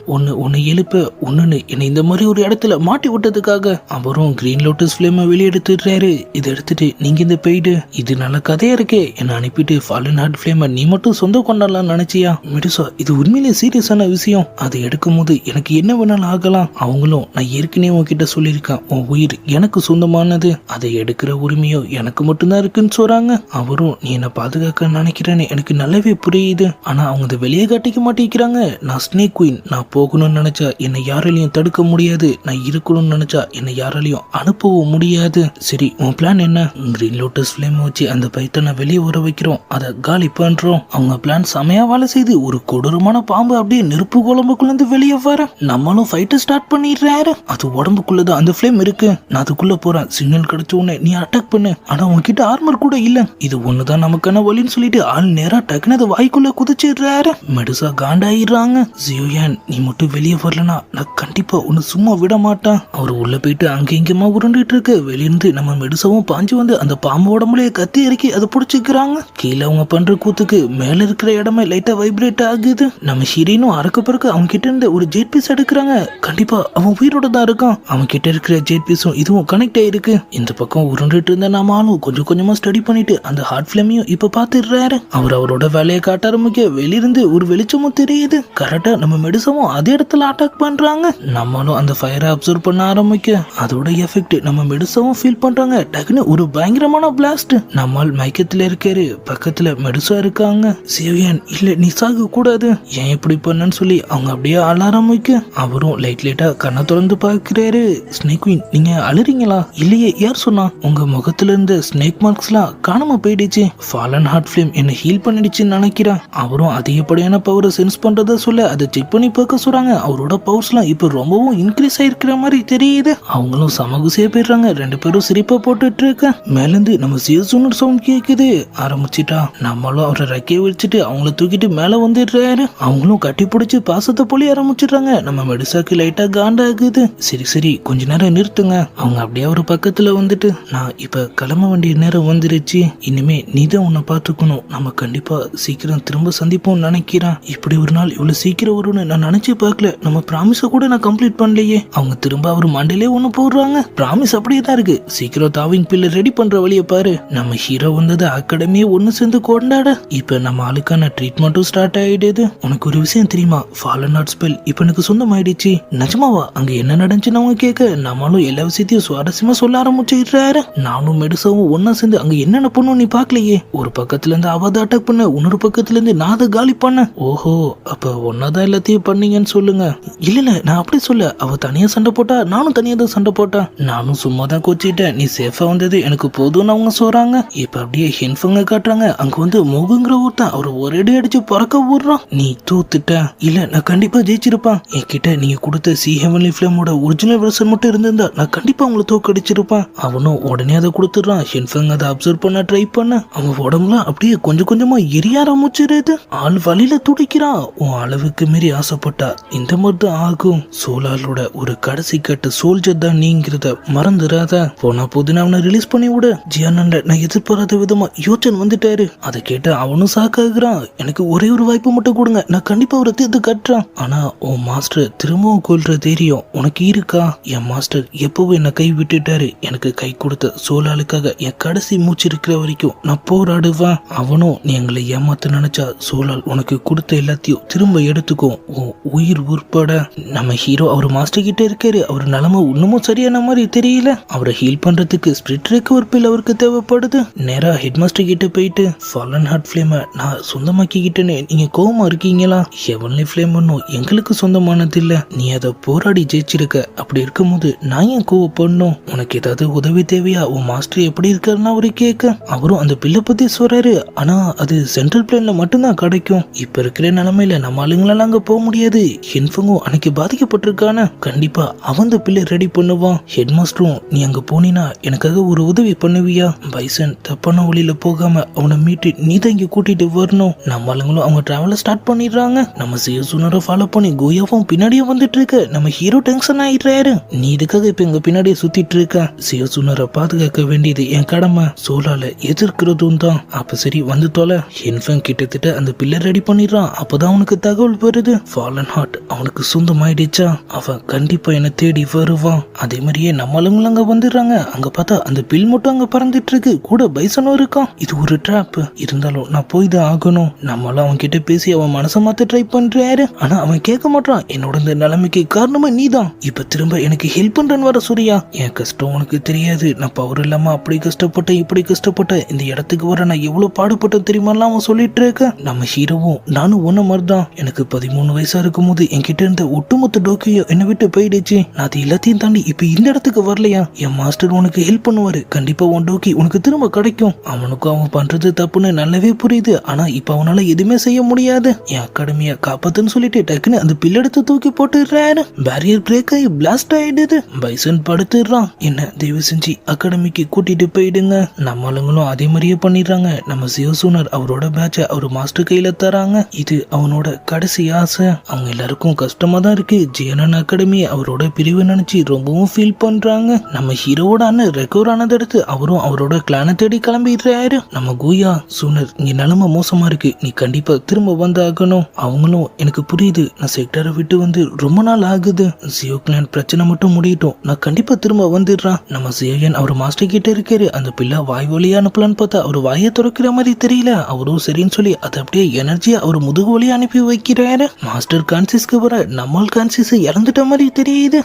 ஒன்னு எழுப்ப ஒன்னு என்னை இந்த மாதிரி ஒரு இடத்துல மாட்டி விட்டதுக்காக. அவரும் கிரீன் லோட்டஸ் ஃபிளேமை வெளியே எடுத்துடுறாரு. இதை எடுத்துட்டு நீங்க இந்த போயிடு. இது நல்ல கதையா இருக்கே. என்ன அனுப்பிட்டு ஃபாலன் ஹார்ட் ஃபிளேமை நீ மட்டும் சொந்தம் கொண்டாடலாம் நினைச்சியா? மெடுசா இது உண்மையிலே சீரியஸான விஷயம். அதை எடுக்கும் போது எனக்கு என்ன வேணாலும் ஆகலாம். அவங்களும் நான் ஏற்கனவே உன்கிட்ட சொல்லியிருக்கேன், உன் உயிர் எனக்கு சொந்தமானது. அதை எடுக்கிற உரிமையோ எனக்கு மட்டும்தான் இருக்குன்னு சொல்றாங்க. அவரும் நீ என்ன பாதுகாக்க நினைக்கிறேன்னு எனக்கு நல்லாவே புரியுது. ஆனா அவங்க அதை வெளியே காட்டிக்க மாட்டேங்கிறாங்க. நான் ஸ்னேக் குயின். நான் போகணும்னு நினைச்சா என்னை யாராலையும் தடுக்க முடியாது. நான் இருக்கணும்னு நினைச்சா என்னை யாராலையும் அனுப்பவும் முடியாது. சரி உன் பிளான் என்ன? கிரீன் லோட்டஸ் ஃபிளேம் வச்சு அந்த பைத்தனை வெளியே வர வைக்கிறோம், அதை காலி பண்றோம். அவங்க பிளான் செமையா வேலை செய்து ஒரு கொடூரமான பாம்பு அப்படியே நெருப்பு குழம்புக்குள்ள வெளியே வர நம்மளும் ஃபைட் ஸ்டார்ட் பண்ணிடுறாரு. அது உடம்புக்குள்ளதான் அந்த ஃபிளேம் இருக்கு. நான் அதுக்குள்ள போறேன். சிக்னல் கிடைச்ச உடனே நீ அட்டாக் பண்ணு. ஆனா உன்கிட்ட ஆர்மர் கூட இல்ல. இது ஒண்ணுதான் நமக்கான வழின்னு சொல்லிட்டு ஆள் நேரா டக்குன்னு அது வாய்க்குள்ள குதிச்சிடுறாரு. மெடுசா காண்டாயிடுறாங்க. ஜியோயான் நீ மட்டும் வெளியே வரலனா நான் கண்டிப்பா உன்னை சும்மா விட மாட்டேன். அவர் உள்ள போயிட்டு அங்க இங்கமா உருண்டுட்டு இருக்கு. வெளியிருந்து நம்ம மெடுசாவும் பாஞ்சு வந்து அந்த பாம்பு உடம்புலயே கத்தி இறக்கி அதை புடிச்சுக்கிறாங்க. கீழே அவங்க பண்ற கூத்துக்கு மேல இருக்கிற இடமே லைட்டா வைப்ரேட் ஆகுது. நம்ம ஹீரோனும் அறக்க பிறகு அவங்க கிட்ட இருந்து ஒரு ஜெட் பீஸ் எடுக்கிறாங்க. கண்டிப்பா அவன் உயிரோட தான் இருக்கான். அவன் கிட்ட இருக்கிற ஜெட் பீஸும் இதுவும் கனெக்ட் ஆயிருக்கு. இந்த பக்கம் உருண்டுட்டு இருந்த நம்ம ஆளும் கொஞ்சம் கொஞ்சமா ஸ்டடி பண்ணிட்டு அந்த ஹார்ட் ஃபிளேமையும் இப்ப பாத்துடுறாரு. அவரோட வேலையை காட்ட ஆரம்பிக்க வெளியிருந்து ஒரு வெளிச்சமும் தெரியுது. கரெக்டா நம்ம மெடுசாவும் அதே இடத்துல அட்டாக் பண்றாங்க. நம்மளும் அந்த ஃபயரை அப்சர்வ் பண்ண ஆரம்பிக்க அதோட எஃபெக்ட் நம்ம மெடுசாவும் ஃபீல் பண்றாங்க. டக்குன்னு ஒரு பயங்கரமான பிளாஸ்ட். நம்மால் மயக்கத்துல இருக்காரு. பக்கத்துல மெடுசா இருக்காங்க. சியோயான் இல்ல நீ சாக கூடாது. ஏன் இப்படி பண்ணன்னு சொல்லி அவங்க அப்படியே அழ ஆரம்பிக்க அவரும் லைட்டா கண்ணை திறந்து பாக்குறாரு. ஸ்னேக் குயின் நீங்க அழுறீங்களா? இல்லையே, யார் சொன்னா? உங்க முகத்துல இருந்த ஸ்னேக் மார்க்ஸ் எல்லாம் காணாம போயிடுச்சு. ஃபாலன் ஹார்ட் ஃபிளேம் என்ன ஹீல் பண்ணிடுச்சுன்னு நினைக்கிறேன். அவரும் அதிகப்படியான பவரை சென்ஸ் பண்றதா சொல்ல அதை செக் பண்ணி பார்க்க சொல்றாங்க. அவரோட பவர்ஸ் எல்லாம் இப்ப ரொம்பவும் இன்க்ரீஸ் ஆயிருக்கிற மாதிரி தெரியுது. அவங்களும் சமகுசியா போயிடுறாங்க. 2 பேரும் சிரிப்பா போட்டுட்டு இருக்க மேலேந்து நம்ம சியோசுனர் சவுண்ட் கேக்குது. ஆரம்பிச்சுட்டா நம்மளும் அவரை ரெக்கையை விரிச்சிட்டு அவங்கள தூக்கிட்டு மேல வந்துடுறாரு. அவங்களும் கட்டி பிடிச்சி பாசத்தை போலி ஆரம்பிச்சிடுறாங்க. நம்ம மெடுசாக்கு லைட்டா காண்டாகுது. சரி கொஞ்ச நேரம் நிறுத்துங்க. அவங்க அப்படியே ஒரு பக்கத்துல வந்துட்டு நான் இப்ப கிளம்ப வேண்டிய நேரம் வந்துருச்சு. இனிமே நீதான் உன்னை பாத்துக்கணும். நம்ம கண்டிப்பா சீக்கிரம் திரும்ப சந்திப்போம் நினைக்கிறேன். இப்படி ஒரு நாள் இவ்வளவு சீக்கிரம் வரும்னு நான் நினைச்சு பார்க்கல. நம்ம ப்ராமிஸ கூட நான் கம்ப்ளீட் பண்ணலையே. அவங்க திரும்ப அவர் மண்டையிலே ஒண்ணு போடுறாங்க. ப்ராமிஸ் அப்படியே தான் இருக்கு. சீக்கிரம் தாவிங் பில்ல ரெடி பண்ற வழியை பாரு. நம்ம ஹீரோ வந்தது அகாடமியே ஒண்ணு சேர்ந்து கொண்டாட இப்ப நம்ம ஆளுக்கான ட்ரீட்மெண்ட்டும் ஸ்டார்ட் ஆயிடுது. உனக்கு ஒரு விஷயம் தெரியுமா? ஃபாலன் ஹார்ட் ஸ்பெல் இப்ப எனக்கு சொந்தமாயிடுச்சு. நிஜமாவா? அங்க என்ன நடந்துச்சுன்னு அவங்க கேட்க நம்மளும் எல்லா விஷயத்தையும் சுவாரஸ்யமா சொல்ல ஆரம்பிச்சிடுறாரு. நானும் மெடுசாவும் ஒன்னா சேர்ந்து அங்க என்னென்ன பண்ணும் நீ பாக்கலையே. ஒரு பக்கத்துல இருந்து அவ அட்டாக் பண்ண, இன்னொரு பக்கத்துல இருந்து நான் அதை காலி பண்ண. ஓஹோ, அப்ப ஒன்னாதான் எல்லாத்தையும் பண்ணீங்கன்னு சொல்லுங்க. இல்ல நான் அப்படி சொல்ல. அவ தனியா சண்டை போட்டா, நானும் தனியா தான் சண்டை போட்டேன். நானும் சும்மா தான் கோச்சிட்டேன். நீ சேஃபா வந்தது எனக்கு போதும்னு அவங்க சொல்றாங்க. இப்ப அப்படியே ஹென்ஃபங்க காட்டுறாங்க. அங்க வந்து முகுங்கிற ஒருத்தன் அவர் ஒரேடி அடிச்சு பறக்க விடுறான். நீ தூத்துட்ட. இல்ல நான் கண்டிப்பா ஜெயிச்சிருப்பான். என்கிட்ட நீங்க கொடுத்த சி ஹெவன்லி ஃபிளேமோட ஒரிஜினல் வெர்ஷன் மட்டும் இருந்திருந்தா நான் கண்டிப்பா உங்களை தோக்கடிச்சிருப்பான். அவனும் உடனே அதை கொடுத்துடுறான். ஹென்ஃபங் அதை அப்சர்வ் பண்ண ட்ரை பண்ண அவன் உடம்புல அப்படியே கொஞ்சம் கொஞ்சமா எரிய ஆரம்பிச்சிருது. ஆள் வழியில துடிக்கிறான். உன் அளவுக்கு மீறி ஆசைப்பட்டா இந்த மாதிரி தான் ஆகும். சோலாலோட ஒரு கடைசி கட்ட சோல்ஜர் தான் நீங்கிறத மறந்துடாத. போனா போதுன்னு அவனை ரிலீஸ் பண்ணி விட. ஜியானண்ட நான் எதிர்பாராத விதமா யோசன் வந்துட்டாரு. அதை கேட்ட அவனும் சாக்காகிறான். எனக்கு ஒரே ஒரு வாய்ப்பு மட்டும் கொடுங்க, நான் கண்டிப்பா அவரை தீர்த்து கட்டுறான். இருக்கான். ஆனா உன் மாஸ்டர் திரும்பவும் கொல்ற தைரியம் உனக்கு இருக்கா? என் மாஸ்டர் எப்பவும் என்ன கை விட்டுட்டாரு. எனக்கு கை கொடுத்த சோலாலுக்காக என் கடைசி மூச்சு இருக்கிற வரைக்கும் நான் போராடுவேன். அவனும் நீ எங்களை ஏமாத்த நினைச்சா சோலால் உனக்கு கொடுத்த எல்லாத்தையும் திரும்ப எடுத்துக்கும், உன் உயிர் உட்பட. நம்ம ஹீரோ அவர் மாஸ்டர் கிட்ட இருக்காரு. அவர் நிலைமை இன்னமும் சரியான மாதிரி தெரியல. அவரை ஹீல் பண்றதுக்கு ஸ்பிரிட் ரெக்கவர் பில் அவருக்கு தேவைப்படுது. நேரா ஹெட் மாஸ்டர் கிட்ட போயிட்டு ஃபாலன் ஹார்ட் ஃபிளேமை நான் சொந்தமாக்கிக்கிட்டேன்னு நீங்க கோவமா இருக்கீங்களா? ஹெவன்லி ஃபிளேம் ஒன்னும் எங்களுக்கு சொந்தமானது இல்ல. நீ அதை போராடி ஜெயிச்சிருக்க. அப்படி இருக்கும்போது நான் ஏன் கோவப்படணும்? உனக்கு ஏதாவது உதவி தேவையா? உன் மாஸ்டர் எப்படி இருக்காருன்னு அவரு கேட்க அவரும் அந்த பில்லை பத்தி சொல்றாரு. ஆனா அது சென்ட்ரல் பிளேன்ல மட்டும்தான் கிடைக்கும். இப்ப இருக்கிற நிலைமையில நம்ம ஆளுங்களால அங்க போக முடியாது. ஹென்ஃபங்கும் அன்னைக்கு பாதிக்கப்பட்டிருக்கான. கண்டிப்பா அவன் அந்த பில்லை ரெடி பண்ணுவான். ஹெட் மாஸ்டரும் நீ அங்க போனீனா எனக்காக ஒரு உதவி பண்ணுவியா? பைசன் தப்பான வழியில போகாம அவனை மீட்டு நீ தான் இங்க கூட்டிட்டு வரணும். நம்ம ஆளுங்களும் அவங்க டிராவல ஸ்டார்ட் பண்ணிடுறாங்க. நம்ம சியோசுனரை ஃபாலோ பண்ணி கோயாவும் பின்னாடியே வந்துட்டு இருக்க. நம்ம ஹீரோ டென்ஷன் ஆயிடுறாரு. நீ இதுக்காக இப்ப எங்க பின்னாடியே சுத்திட்டு இருக்க. சியோசுனரை பாதுகாக்க வேண்டியது என் கடமை. சோலால எதிர்க்கிறதும் தான். அப்ப சரி வந்து தொலை. ஹென்ஃபங் கிட்டத்தட்ட அந்த பில்லை ரெடி பண்ணிடுறான். அப்பதான் அவனுக்கு தகவல் வருது. ஃபாலன் ஹார்ட் அவனுக்கு சொந்தமாயிடுச்சா? அவன் கண்டிப்பா என்ன தேடி வருவான். அதே மாதிரியே நம்ம ஆளுங்களும் அங்க வந்துடுறாங்க. அங்க பார்த்தா அந்த பில் மட்டும் அங்க பறந்துட்டு இருக்கு. கூட பைசனும் இருக்கான். இது ஒரு ட்ராப். இருந்தாலும் நான் போய் தான் ஆகணும். நம்மளாம் அவன் கிட்ட பேசி அவன் மனசை மாத்த ட்ரை பண்றாரு. ஆனா அவன் கேட்க மாட்டான். என்னோட இந்த நிலைமைக்கு காரணமா நீதான். இப்ப திரும்ப எனக்கு ஹெல்ப் பண்றேன்னு வர சூரியா. என் கஷ்டம் உனக்கு தெரியாது. நான் பவர் இல்லாம அப்படி கஷ்டப்பட்டேன் இப்படி கஷ்டப்பட்டேன். இந்த இடத்துக்கு வர நான் எவ்வளவு பாடுபட்டேன் தெரியுமாலாம் அவன் சொல்லிட்டு இருக்க. நம்ம ஹீரோவும் நானும் ஒன்ன மாதிரிதான். எனக்கு 13 வயசா இருக்கும் போது என்கிட்ட இருந்த ஒட்டுமொத்த டோக்கியோ என்னை விட்டு போயிடுச்சு. நான் அது எல்லாத்தையும் தாண்டி இப்ப இந்த இடத்துக்கு வரலையா? என் மாஸ்டர் உனக்கு ஹெல்ப் பண்ணுவாரு. கண்டிப்பா உன் டோக்கி உனக்கு திரும்ப கிடைக்கும். அவனுக்கும் அவன் பண்றது தப்புன்னு நல்லாவே புரியுது. ஆனா இப்ப அவனால எதுவுமே செய்ய முடியாது. என் அகாடமிய காப்பாத்துன்னு சொல்லிட்டு டக்குன்னு அந்த பில் எடுத்து தூக்கி போட்டுறாரு. பேரியர் பிரேக் ஆகி பிளாஸ்ட் ஆயிடுது. பைசன் படுத்துறான். என்ன தயவு செஞ்சு அகாடமிக்கு கூட்டிட்டு போயிடுங்க. நம்ம ஆளுங்களும் அதே மாதிரியே பண்ணிடுறாங்க. நம்ம சியோசுனர் அவரோட பேட்ச அவர் மாஸ்டர் கையில தராங்க. இது அவனோட கடைசி ஆசை. அவங்க எல்லாருக்கும் கஷ்டமா தான் இருக்கு. ஜியனன் அகாடமி அவரோட பிரிவு நினைச்சு ரொம்பவும் ஃபீல் பண்றாங்க. நம்ம ஹீரோவோட அண்ணன் ரெக்கவர் ஆனதை அடுத்து அவரும் அவரோட கிளானை தேடி கிளம்பிடுறாரு. நம்ம கோயா சூனர் இங்க நிலைமை மோசமா இருக்கு. நீ கண்டிப்பா திரும்ப வந்து ஆகணும். அவங்களும் எனக்கு புரியுது. நான் செக்டரை விட்டு வந்து ரொம்ப நாள் ஆகுது. சியோ கிளான் பிரச்சனை மட்டும் முடியட்டும். நான் கண்டிப்பா திரும்ப வந்துடுறான். நம்ம சியோயன் அவர் மாஸ்டர் கிட்ட இருக்காரு. அந்த பிள்ளை வாய் வழியா அனுப்பலான்னு பார்த்தா அவர் வாயை துறக்கிற மாதிரி தெரியல. அவரும் சரின்னு சொல்லி அதை அப்படியே எனர்ஜியா அவர் முதுகு வழியா அனுப்பி வைக்கிறாரு. மாஸ்டர் கான்சியஸ்க்கு வர நம்மால் கான்சியஸ் இறந்துட்ட மாதிரி தெரியுது.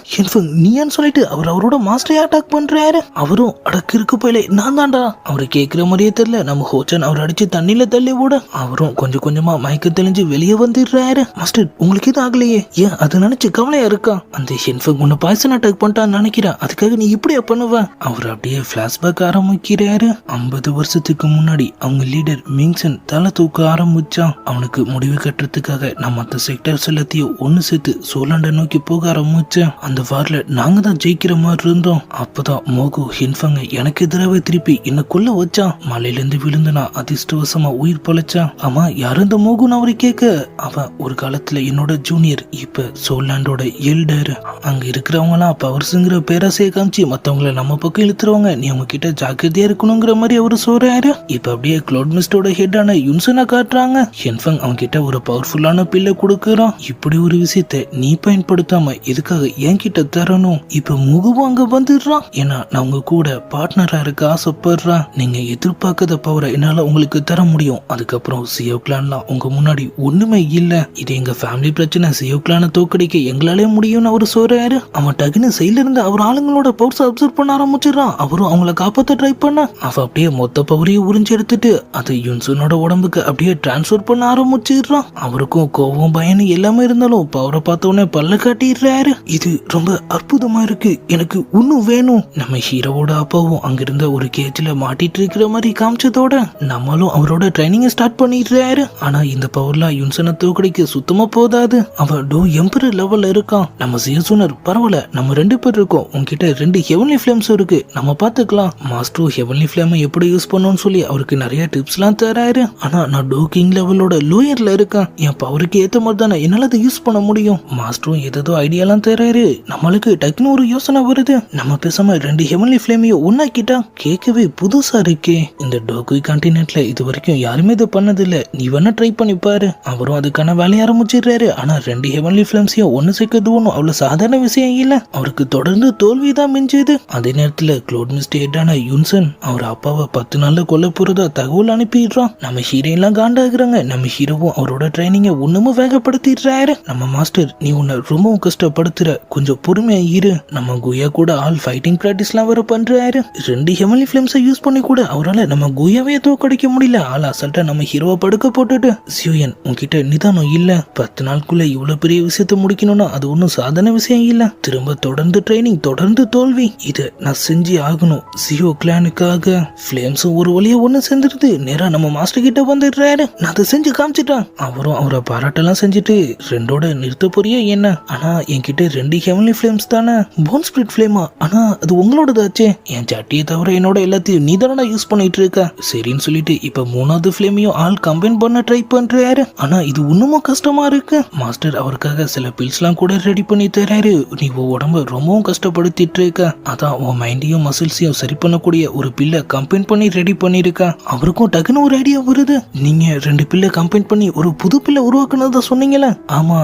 நீன்னு சொல்லிட்டு அவர் அவரோட மாஸ்டரை அட்டாக் பண்றாரு. அவரும் அடக்கு இருக்கு போயில நான் தான்டா. அவரு கேட்கிற மாதிரியே தெரியல. நம்ம ஹோச்சன் அவர் அடிச்சு தண்ணியில தள்ளி விட அவரும் கொஞ்சம் கொஞ்சமா மயக்க தெளிஞ்சு வெளியே வந்துடுறாரு. மாஸ்டர் உங்களுக்கு எதுவும் ஆகலையே? ஏன் அது நினைச்சு கவலையா இருக்கா? அந்த ஹென்ஃபங் உன்னை பாய்சன் அட்டாக் பண்ணிட்டான்னு நினைக்கிறேன். அதுக்காக நீ இப்படியா பண்ணுவ? அவர் அப்படியே பிளாஷ்பேக் ஆரம்பிக்கிறாரு. 50 வருஷத்துக்கு முன்னாடி அவங்க லீடர் மிங்சன் தலை தூக்க ஆரம்பிச்சான். அவனுக்கு முடிவு கட்டுறதுக்காக நம்ம அந்த செக்டர்ஸ் எல்லாத்தையும் ஒன்னு சேர்த்து சோலாண்ட நோக்கி போக ஆரம்பிச்சேன். அந்த வார்ல நாங்க தான் ஜெயிக்கிற மாதிரி இருந்தோம். அப்பதான் மோகு ஹென்ஃபங்க எனக்கு எதிராக திருப்பி என்ன கொல்ல வச்சான். மலையில இருந்து விழுந்தனா அதிர்ஷ்டவசமா உயிர் பொழைச்சான். ஆமா யாரு இந்த மோகுன்னு அவரை கேட்க அவன் ஒரு காலத்துல என்னோட ஜூனியர், இப்ப சோலாண்டோட எல்டர். அங்க இருக்கிறவங்க எல்லாம் பவர்ஸுங்கிற பேராசையை காமிச்சு மத்தவங்கள நம்ம பக்கம் இழுத்துருவாங்க. நீ அவங்க கிட்ட ஜாக்கிரதையா இருக்கணுங்கிற மாதிரி அவரு சொல்றாரு. இப்ப அப்படியே கிளவுட் மிஸ்டோட ஹெட்டான யுன்சனை காட்டுறாங்க. ஹென்ஃபங் அவங்க கிட்ட ஒரு பவர்ஃபுல்லான பில்லை கொடுக்கறான். இப்படி ஒரு விஷயத்த நீ பயன்படுத்தாம எதுக்காக என்கிட்ட தரணும்? இப்ப முகுவும் அங்க வந்துடுறான். ஏன்னா நான் உங்க கூட பார்ட்னரா இருக்க ஆசைப்படுறான். நீங்க எதிர்பார்க்காத பவரை என்னால உங்களுக்கு தர முடியும். அதுக்கப்புறம் சியோ கிளான்லாம் உங்க முன்னாடி ஒண்ணுமே இல்ல. இது எங்க ஃபேமிலி பிரச்சனை. சியோ கிளான தோக்கடிக்க எங்களாலே முடியும்னு அவரு சொல்றாரு. அவன் டக்குன்னு சைட்ல இருந்து அவர் ஆளுங்களோட பவர்ஸ் அப்சர்வ் பண்ண ஆரம்பிச்சிடறான். அவரும் அவங்கள காப்பாத்த ட்ரை பண்ண அவ அப்படியே மொத்த பவரையும் உறிஞ்சு எடுத்துட்டு அது யுன்சனோட உடம்புக்கு அப்படியே டிரான்ஸ்பர் பண்ண ஆரம்பிச்சிடுறான். அவருக்கும் கோவம் பயன் எல்லாமே இருந்தாலும் பவரை பார்த்த உடனே பல்ல காட்டிடுறாரு. இது ரொம்ப அற்புதமா இருக்கு. எனக்கு இன்னும் வேணும். நம்ம ஹீரோவோட அப்பாவும் அங்கிருந்த ஒரு கேஜ்ல மாட்டிட்டு இருக்கிற மாதிரி காமிச்சதோட நம்மளும் அவரோட ட்ரைனிங் ஸ்டார்ட் பண்ணிடுறாரு. ஆனா இந்த பவர்லாம் யுன்சனை தோக்கடிக்க சுத்தமா போதாது. அவன் டோ எம்பரர் லெவல்ல இருக்கான். நம்ம சியோசுனர் பரவாயில்ல, நம்ம 2 பேர் இருக்கோம். உன்கிட்ட 2 ஹெவன்லி ஃபிளேம்ஸ் இருக்கு, நம்ம பாத்துக்கலாம். மாஸ்டர் ஹெவன்லி ஃபிளேமை எப்படி யூஸ் பண்ணணும்னு சொல்லி அவருக்கு நிறைய டிப்ஸ் எல்லாம் தராரு. ஆனா நான் டோ கிங் லெவலோட லோயர்ல இருக்கேன். என் பவருக்கு ஏத்த மாதிரி தானே என்னால அதை யூஸ் பண்ண முடியும். மாஸ்டரும் ஏதோ ஐடியாலாம் தராரு. நம்மளுக்கு டக்குன்னு ஒரு யோசனை வருது. நம்ம பேசாம 2 ஹெவன்லி ஃபிளேமையும் ஒன்னாக்கிட்டா கேட்கவே புதுசா இருக்கே. இந்த டோகுய் கான்டினென்ட்ல இது வரைக்கும் யாருமே இதை பண்ணதில்ல. நீ வேணா ட்ரை பண்ணி பாரு. அவரும் அதுக்கான வேலையை ஆரம்பிச்சு ஆரம்பிச்சிடுறாரு. ஆனா 2 ஹெவன்லி ஃபிளேம்ஸையும் ஒன்னு சேர்க்கறது ஒன்றும் அவ்வளவு சாதாரண விஷயம் இல்ல. அவருக்கு தொடர்ந்து தோல்விதான் மிஞ்சுது. அதே நேரத்துல க்ளோட் மிஸ்ட் ஹெட்டான யுன்சன் அவர் அப்பாவை 10 நாள்ல கொல்ல போறதா தகவல் அனுப்பிடுறான். நம்ம ஹீரோலாம் காண்டாகிறாங்க. நம்ம ஹீரோவும் அவரோட ட்ரைனிங்கை ஒண்ணுமும் வேகப்படுத்திடுறாரு. நம்ம மாஸ்டர், நீ உன்னை ரொம்பவும் கஷ்டப்படுத்துற, கொஞ்சம் பொறுமையா இரு. நம்ம குயா கூட ஆல் ஃபைட்டிங் பிராக்டிஸ்லாம் வேற பண்றாரு. 2 ஹெவன்லி ஃபிளேம்ஸை யூஸ் பண்ணி கூட அவரால் நம்ம குயாவே தோக்கடிக்க முடியல. ஆள் அசல்ட்டா நம்ம ஹீரோவை படுக்க போட்டுட்டு, சியோயன் உன்கிட்ட நிதானம் இல்ல, 10 நாளுக்குள்ள இவ்வளவு பெரிய விஷயத்த முடிக்கணும்னா அது ஒன்றும் சாதாரண விஷயம் இல்ல. திரும்ப தொடர்ந்து ட்ரைனிங், தொடர்ந்து தோல்வி, இதை நான் செஞ்சு ஆகணும் சியோ கிளானுக்காக. ஃபிளேம்ஸும் ஒரு வழியா ஒண்ணு சேர்ந்துருது. நேரா நம்ம மாஸ்டர் கிட்ட வந்துடுறாரு. நான் அதை செஞ்சு காமிச்சிட்டான். அவரும் அவரை பாராட்டெல்லாம் செஞ்சுட்டு, 2ஓட நிறுத்த போறியா என்ன? ஆனா என்கிட்ட 2 ஹெவன்லி ஃபிளேம்ஸ் தானே. போன் ஸ்பிரிட் ஃபிளேமா? ஆனா அது உங்களோடதாச்சே. என் சட்டியை தவிர என்னோட எல்லாத்தையும் நீ தானடா யூஸ் பண்ணிட்டு இருக்க. சரின்னு சொல்லிட்டு இப்ப 3வது ஃபிளேமையும் ஆள் கம்பைன் பண்ண ட்ரை பண்றாரு. ஆனா இது இன்னமும் கஷ்டமா இருக்கு. மாஸ்டர் அவருக்காக சில பில்ஸ்லாம் கூட ரெடி பண்ணி தராரு. நீ உடம்ப ரொம்பவும் கஷ்டப்படுத்திட்டு இருக்க, அதான் உன் மைண்டையும் மசில்ஸையும் சரி பண்ணக்கூடிய ஒரு பில்லை கம்பைன் பண்ணி ரெடி பண்ணிருக்க. அவருக்கும் டக்குன்னு ஒரு ஐடியா வருது. நீங்க 2 பில்லை கம்பைன் பண்ணி ஒரு புது பில்லை உருவாக்குனதா சொன்னீங்களா? ஆமா,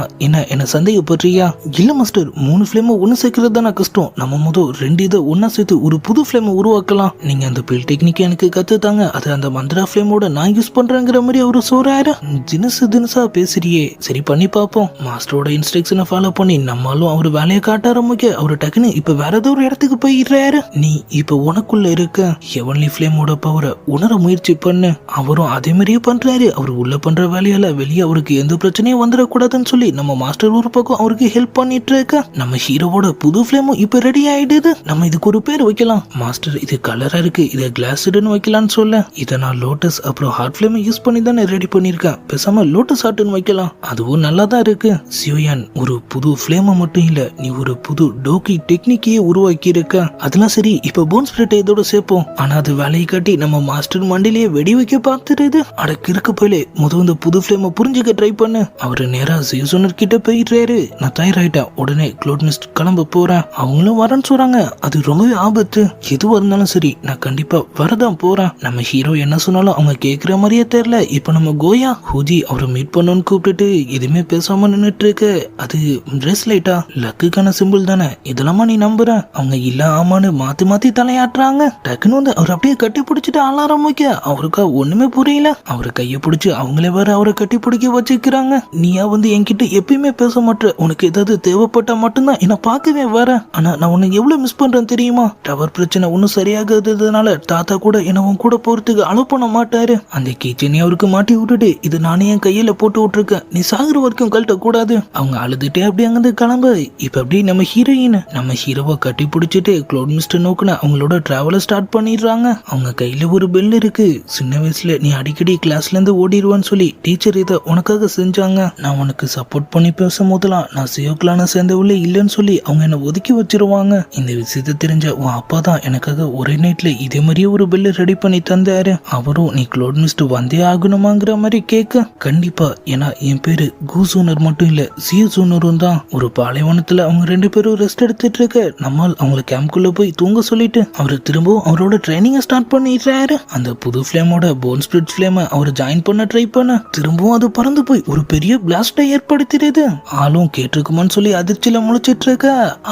என்ன சந்தேகப்படுறியா? இல்ல மாஸ்டர், 3 ஃபிளேமை ஒன்னு சேர்க்கறது தானே கஷ்டம். நம்ம முதல் 2 இதை ஒன்னா சேர்த்து ஒரு புது ஃபிளேமை உருவாக்கலாம். நீங்க அந்த பில் டெக்னிக் எனக்கு கத்துத்தாங்க, அது அந்த மந்திரா ஃபிளேமோட நான் யூஸ் பண்றேங்கிற மாதிரி அவரு சொல்றாரு. தினசா பேசுறியே, சரி பண்ணி பாப்போம். மாஸ்டரோட இன்ஸ்ட்ரக்ஷனை ஃபாலோ பண்ணி நம்மளும் அவர் வேலையை காட்ட ஆரம்பிக்க அவர் டக்குன்னு இப்ப வேற ஏதோ ஒரு இடத்துக்கு போயிடுறாரு. நீ இப்ப உனக்குள்ள இருக்க ஹெவன்லி ஃபிளேமோட பவரை உணர முயற்சி பண்ணு. அவரும் அதே மாதிரியே பண்றாரு. அவர் உள்ள பண்ற வேலையால வெளியே அவருக்கு எந்த பிரச்சனையும் வந்துடக்கூடாதுன்னு சொல்லி நம்ம மாஸ்டர் ஒரு பக்கம் அவருக்கு ஹெல்ப் பண்ணிட்டு இருக்க. நம்ம ஹீரோவோட புது ஃபிளேமும் இப்ப ரெடி ஆயிடுது. நம்ம இதுக்கு ஒரு பேர் வைக்கலாம். மாஸ்டர், இது கலரா இருக்கு, இதை கிளாஸ்டுன்னு வைக்கலாம்னு சொல்ல, இதை நான் லோட்டஸ் அப்புறம் ஹார்ட் ஃபிளேம் யூஸ் பண்ணி தானே ரெடி பண்ணிருக்கேன். பேசாம லோட்டஸ் ஹார்ட்னு வைக்கலாம், அதுவும் நல்லா தான் இருக்கு. சியோயான், ஒரு புது ஃபிளேமை மட்டும் இல்ல, நீ ஒரு புது டோக்கி டெக்னிக்கையே உருவாக்கி இருக்க. அதெல்லாம் சரி, இப்ப போன் ஸ்பிரிட் இதோட சேர்ப்போம். ஆனா அது வேலையை காட்டி நம்ம மாஸ்டர் மண்டிலேயே வெடி வைக்க பார்த்துருது. அடக்கு இருக்க போயிலே இந்த புது ஃபிளேமை புரிஞ்சுக்க ட்ரை பண்ணு. அவரு நேரா சியோசோனர் கிட்ட போயிடுறாரு. நான் தயாராயிட்டேன், உடனே க்ளோட் மிஸ்ட் கிளம்ப போறேன். அவங்களும் வரேன்னு சொல்றாங்க. அது ரொம்பவே ஆபத்து. எதுவா இருந்தாலும் சரி, நான் கண்டிப்பா வரதான் போறேன். நம்ம ஹீரோ என்ன சொன்னாலும் அவங்க கேக்குற மாதிரியே தெரியல. இப்ப நம்ம கோயா ஹூஜி அவரை மீட் பண்ணணும்னு கூப்பிட்டுட்டு எதுவுமே பேசாம நின்னுட்டு இருக்கு. அது பிரேஸ்லைட்டா? லக்குக்கான சிம்பிள் தானே, இதெல்லாமா நீ நம்புற? அவங்க இல்ல ஆமான்னு மாத்தி தலையாட்டுறாங்க. டக்குன்னு வந்து அவர் அப்படியே கட்டி பிடிச்சிட்டு ஆள ஆரம்பிக்க. அவருக்கா ஒண்ணுமே புரியல. அவரு கைய பிடிச்சு அவங்களே வேற அவரை கட்டி பிடிக்க வச்சுக்கிறாங்க. நீயா வந்து என்கிட்ட எப்பயுமே பேச மாட்ட, உனக்கு ஏதாவது தேவைப்பட்டா மட்டும்தான் என்ன பார்க்கவே வர. ஆனா நான் உனக்கு எவ்வளவு மிஸ் பண்றேன் தெரியுமா? டவர் பிரச்சனை ஒன்னும் சரியாகாததுனால தாத்தா கூட என்ன உன் கூட போறதுக்கு அலோ பண்ண மாட்டாரு. அந்த கிச்சனை அவருக்கு மாட்டி விட்டுட்டு இது நானே என் கையில போட்டு விட்டுருக்கேன், நீ சாகுற வரைக்கும் கழட்ட கூடாது. அவங்க அழுதுட்டே அப்படியே அங்கிருந்து கிளம்ப. இப்ப அப்படி நம்ம ஹீரோவை கட்டி பிடிச்சிட்டு க்ளோட் மிஸ்ட் நோக்குன அவங்களோட டிராவலை ஸ்டார்ட் பண்ணிடுறாங்க. அவங்க கையில ஒரு பெல் இருக்கு. சின்ன வயசுல நீ அடிக்கடி கிளாஸ்ல இருந்து ஓடிடுவான்னு சொல்லி டீச்சர் இதை உனக்காக செஞ்சாங்க. நான் உனக்கு சப்போர்ட் பண்ணி பேசும் போதெல்லாம் நான் சியோக்லான சேர்ந்தவளே இல்லைன்னு சொல்லி அவங்க என்ன ஒதுக்கி வச்சிருவாங்க. இந்த விஷயத்த தெரிஞ்ச உன் அப்பா தான் எனக்காக ஒரே நைட்ல இதே மாதிரியே ஒரு பெல் ரெடி பண்ணி தந்தாரு. அவரும் நீ க்ளோட் மிஸ்ட் வந்தே ஆகணுமாங்கிற மாதிரி கேட்க, கண்டிப்பா, ஏன்னா என் பேரு கூசூனர் மட்டும் இல்ல சியோசூனரும் தான். ஒரு பாலைவனத்துல அவங்க 2 பேரும் ரெஸ்ட் எடுத்துட்டு இருக்க நம்மால் அவங்களை கேம்ப்குள்ள போய் தூங்க சொல்லிட்டு அவரு திரும்பவும் அவரோட ட்ரைனிங்க ஸ்டார்ட் பண்ணிடுறாரு. அந்த புது ஃபிளேமோட போன் ஸ்பிரிட் ஃபிளேமை அவர் ஜாயின் பண்ண ட்ரை பண்ண திரும்பவும் அது பறந்து போய் ஒரு பெரிய பிளாஸ்டை ஏற்படுத்திடுது. ஆளும் கேட்டிருக்குமான்னு சொல்லி அதிர்ச்சியில முழிச்சிட்டு இருக்க.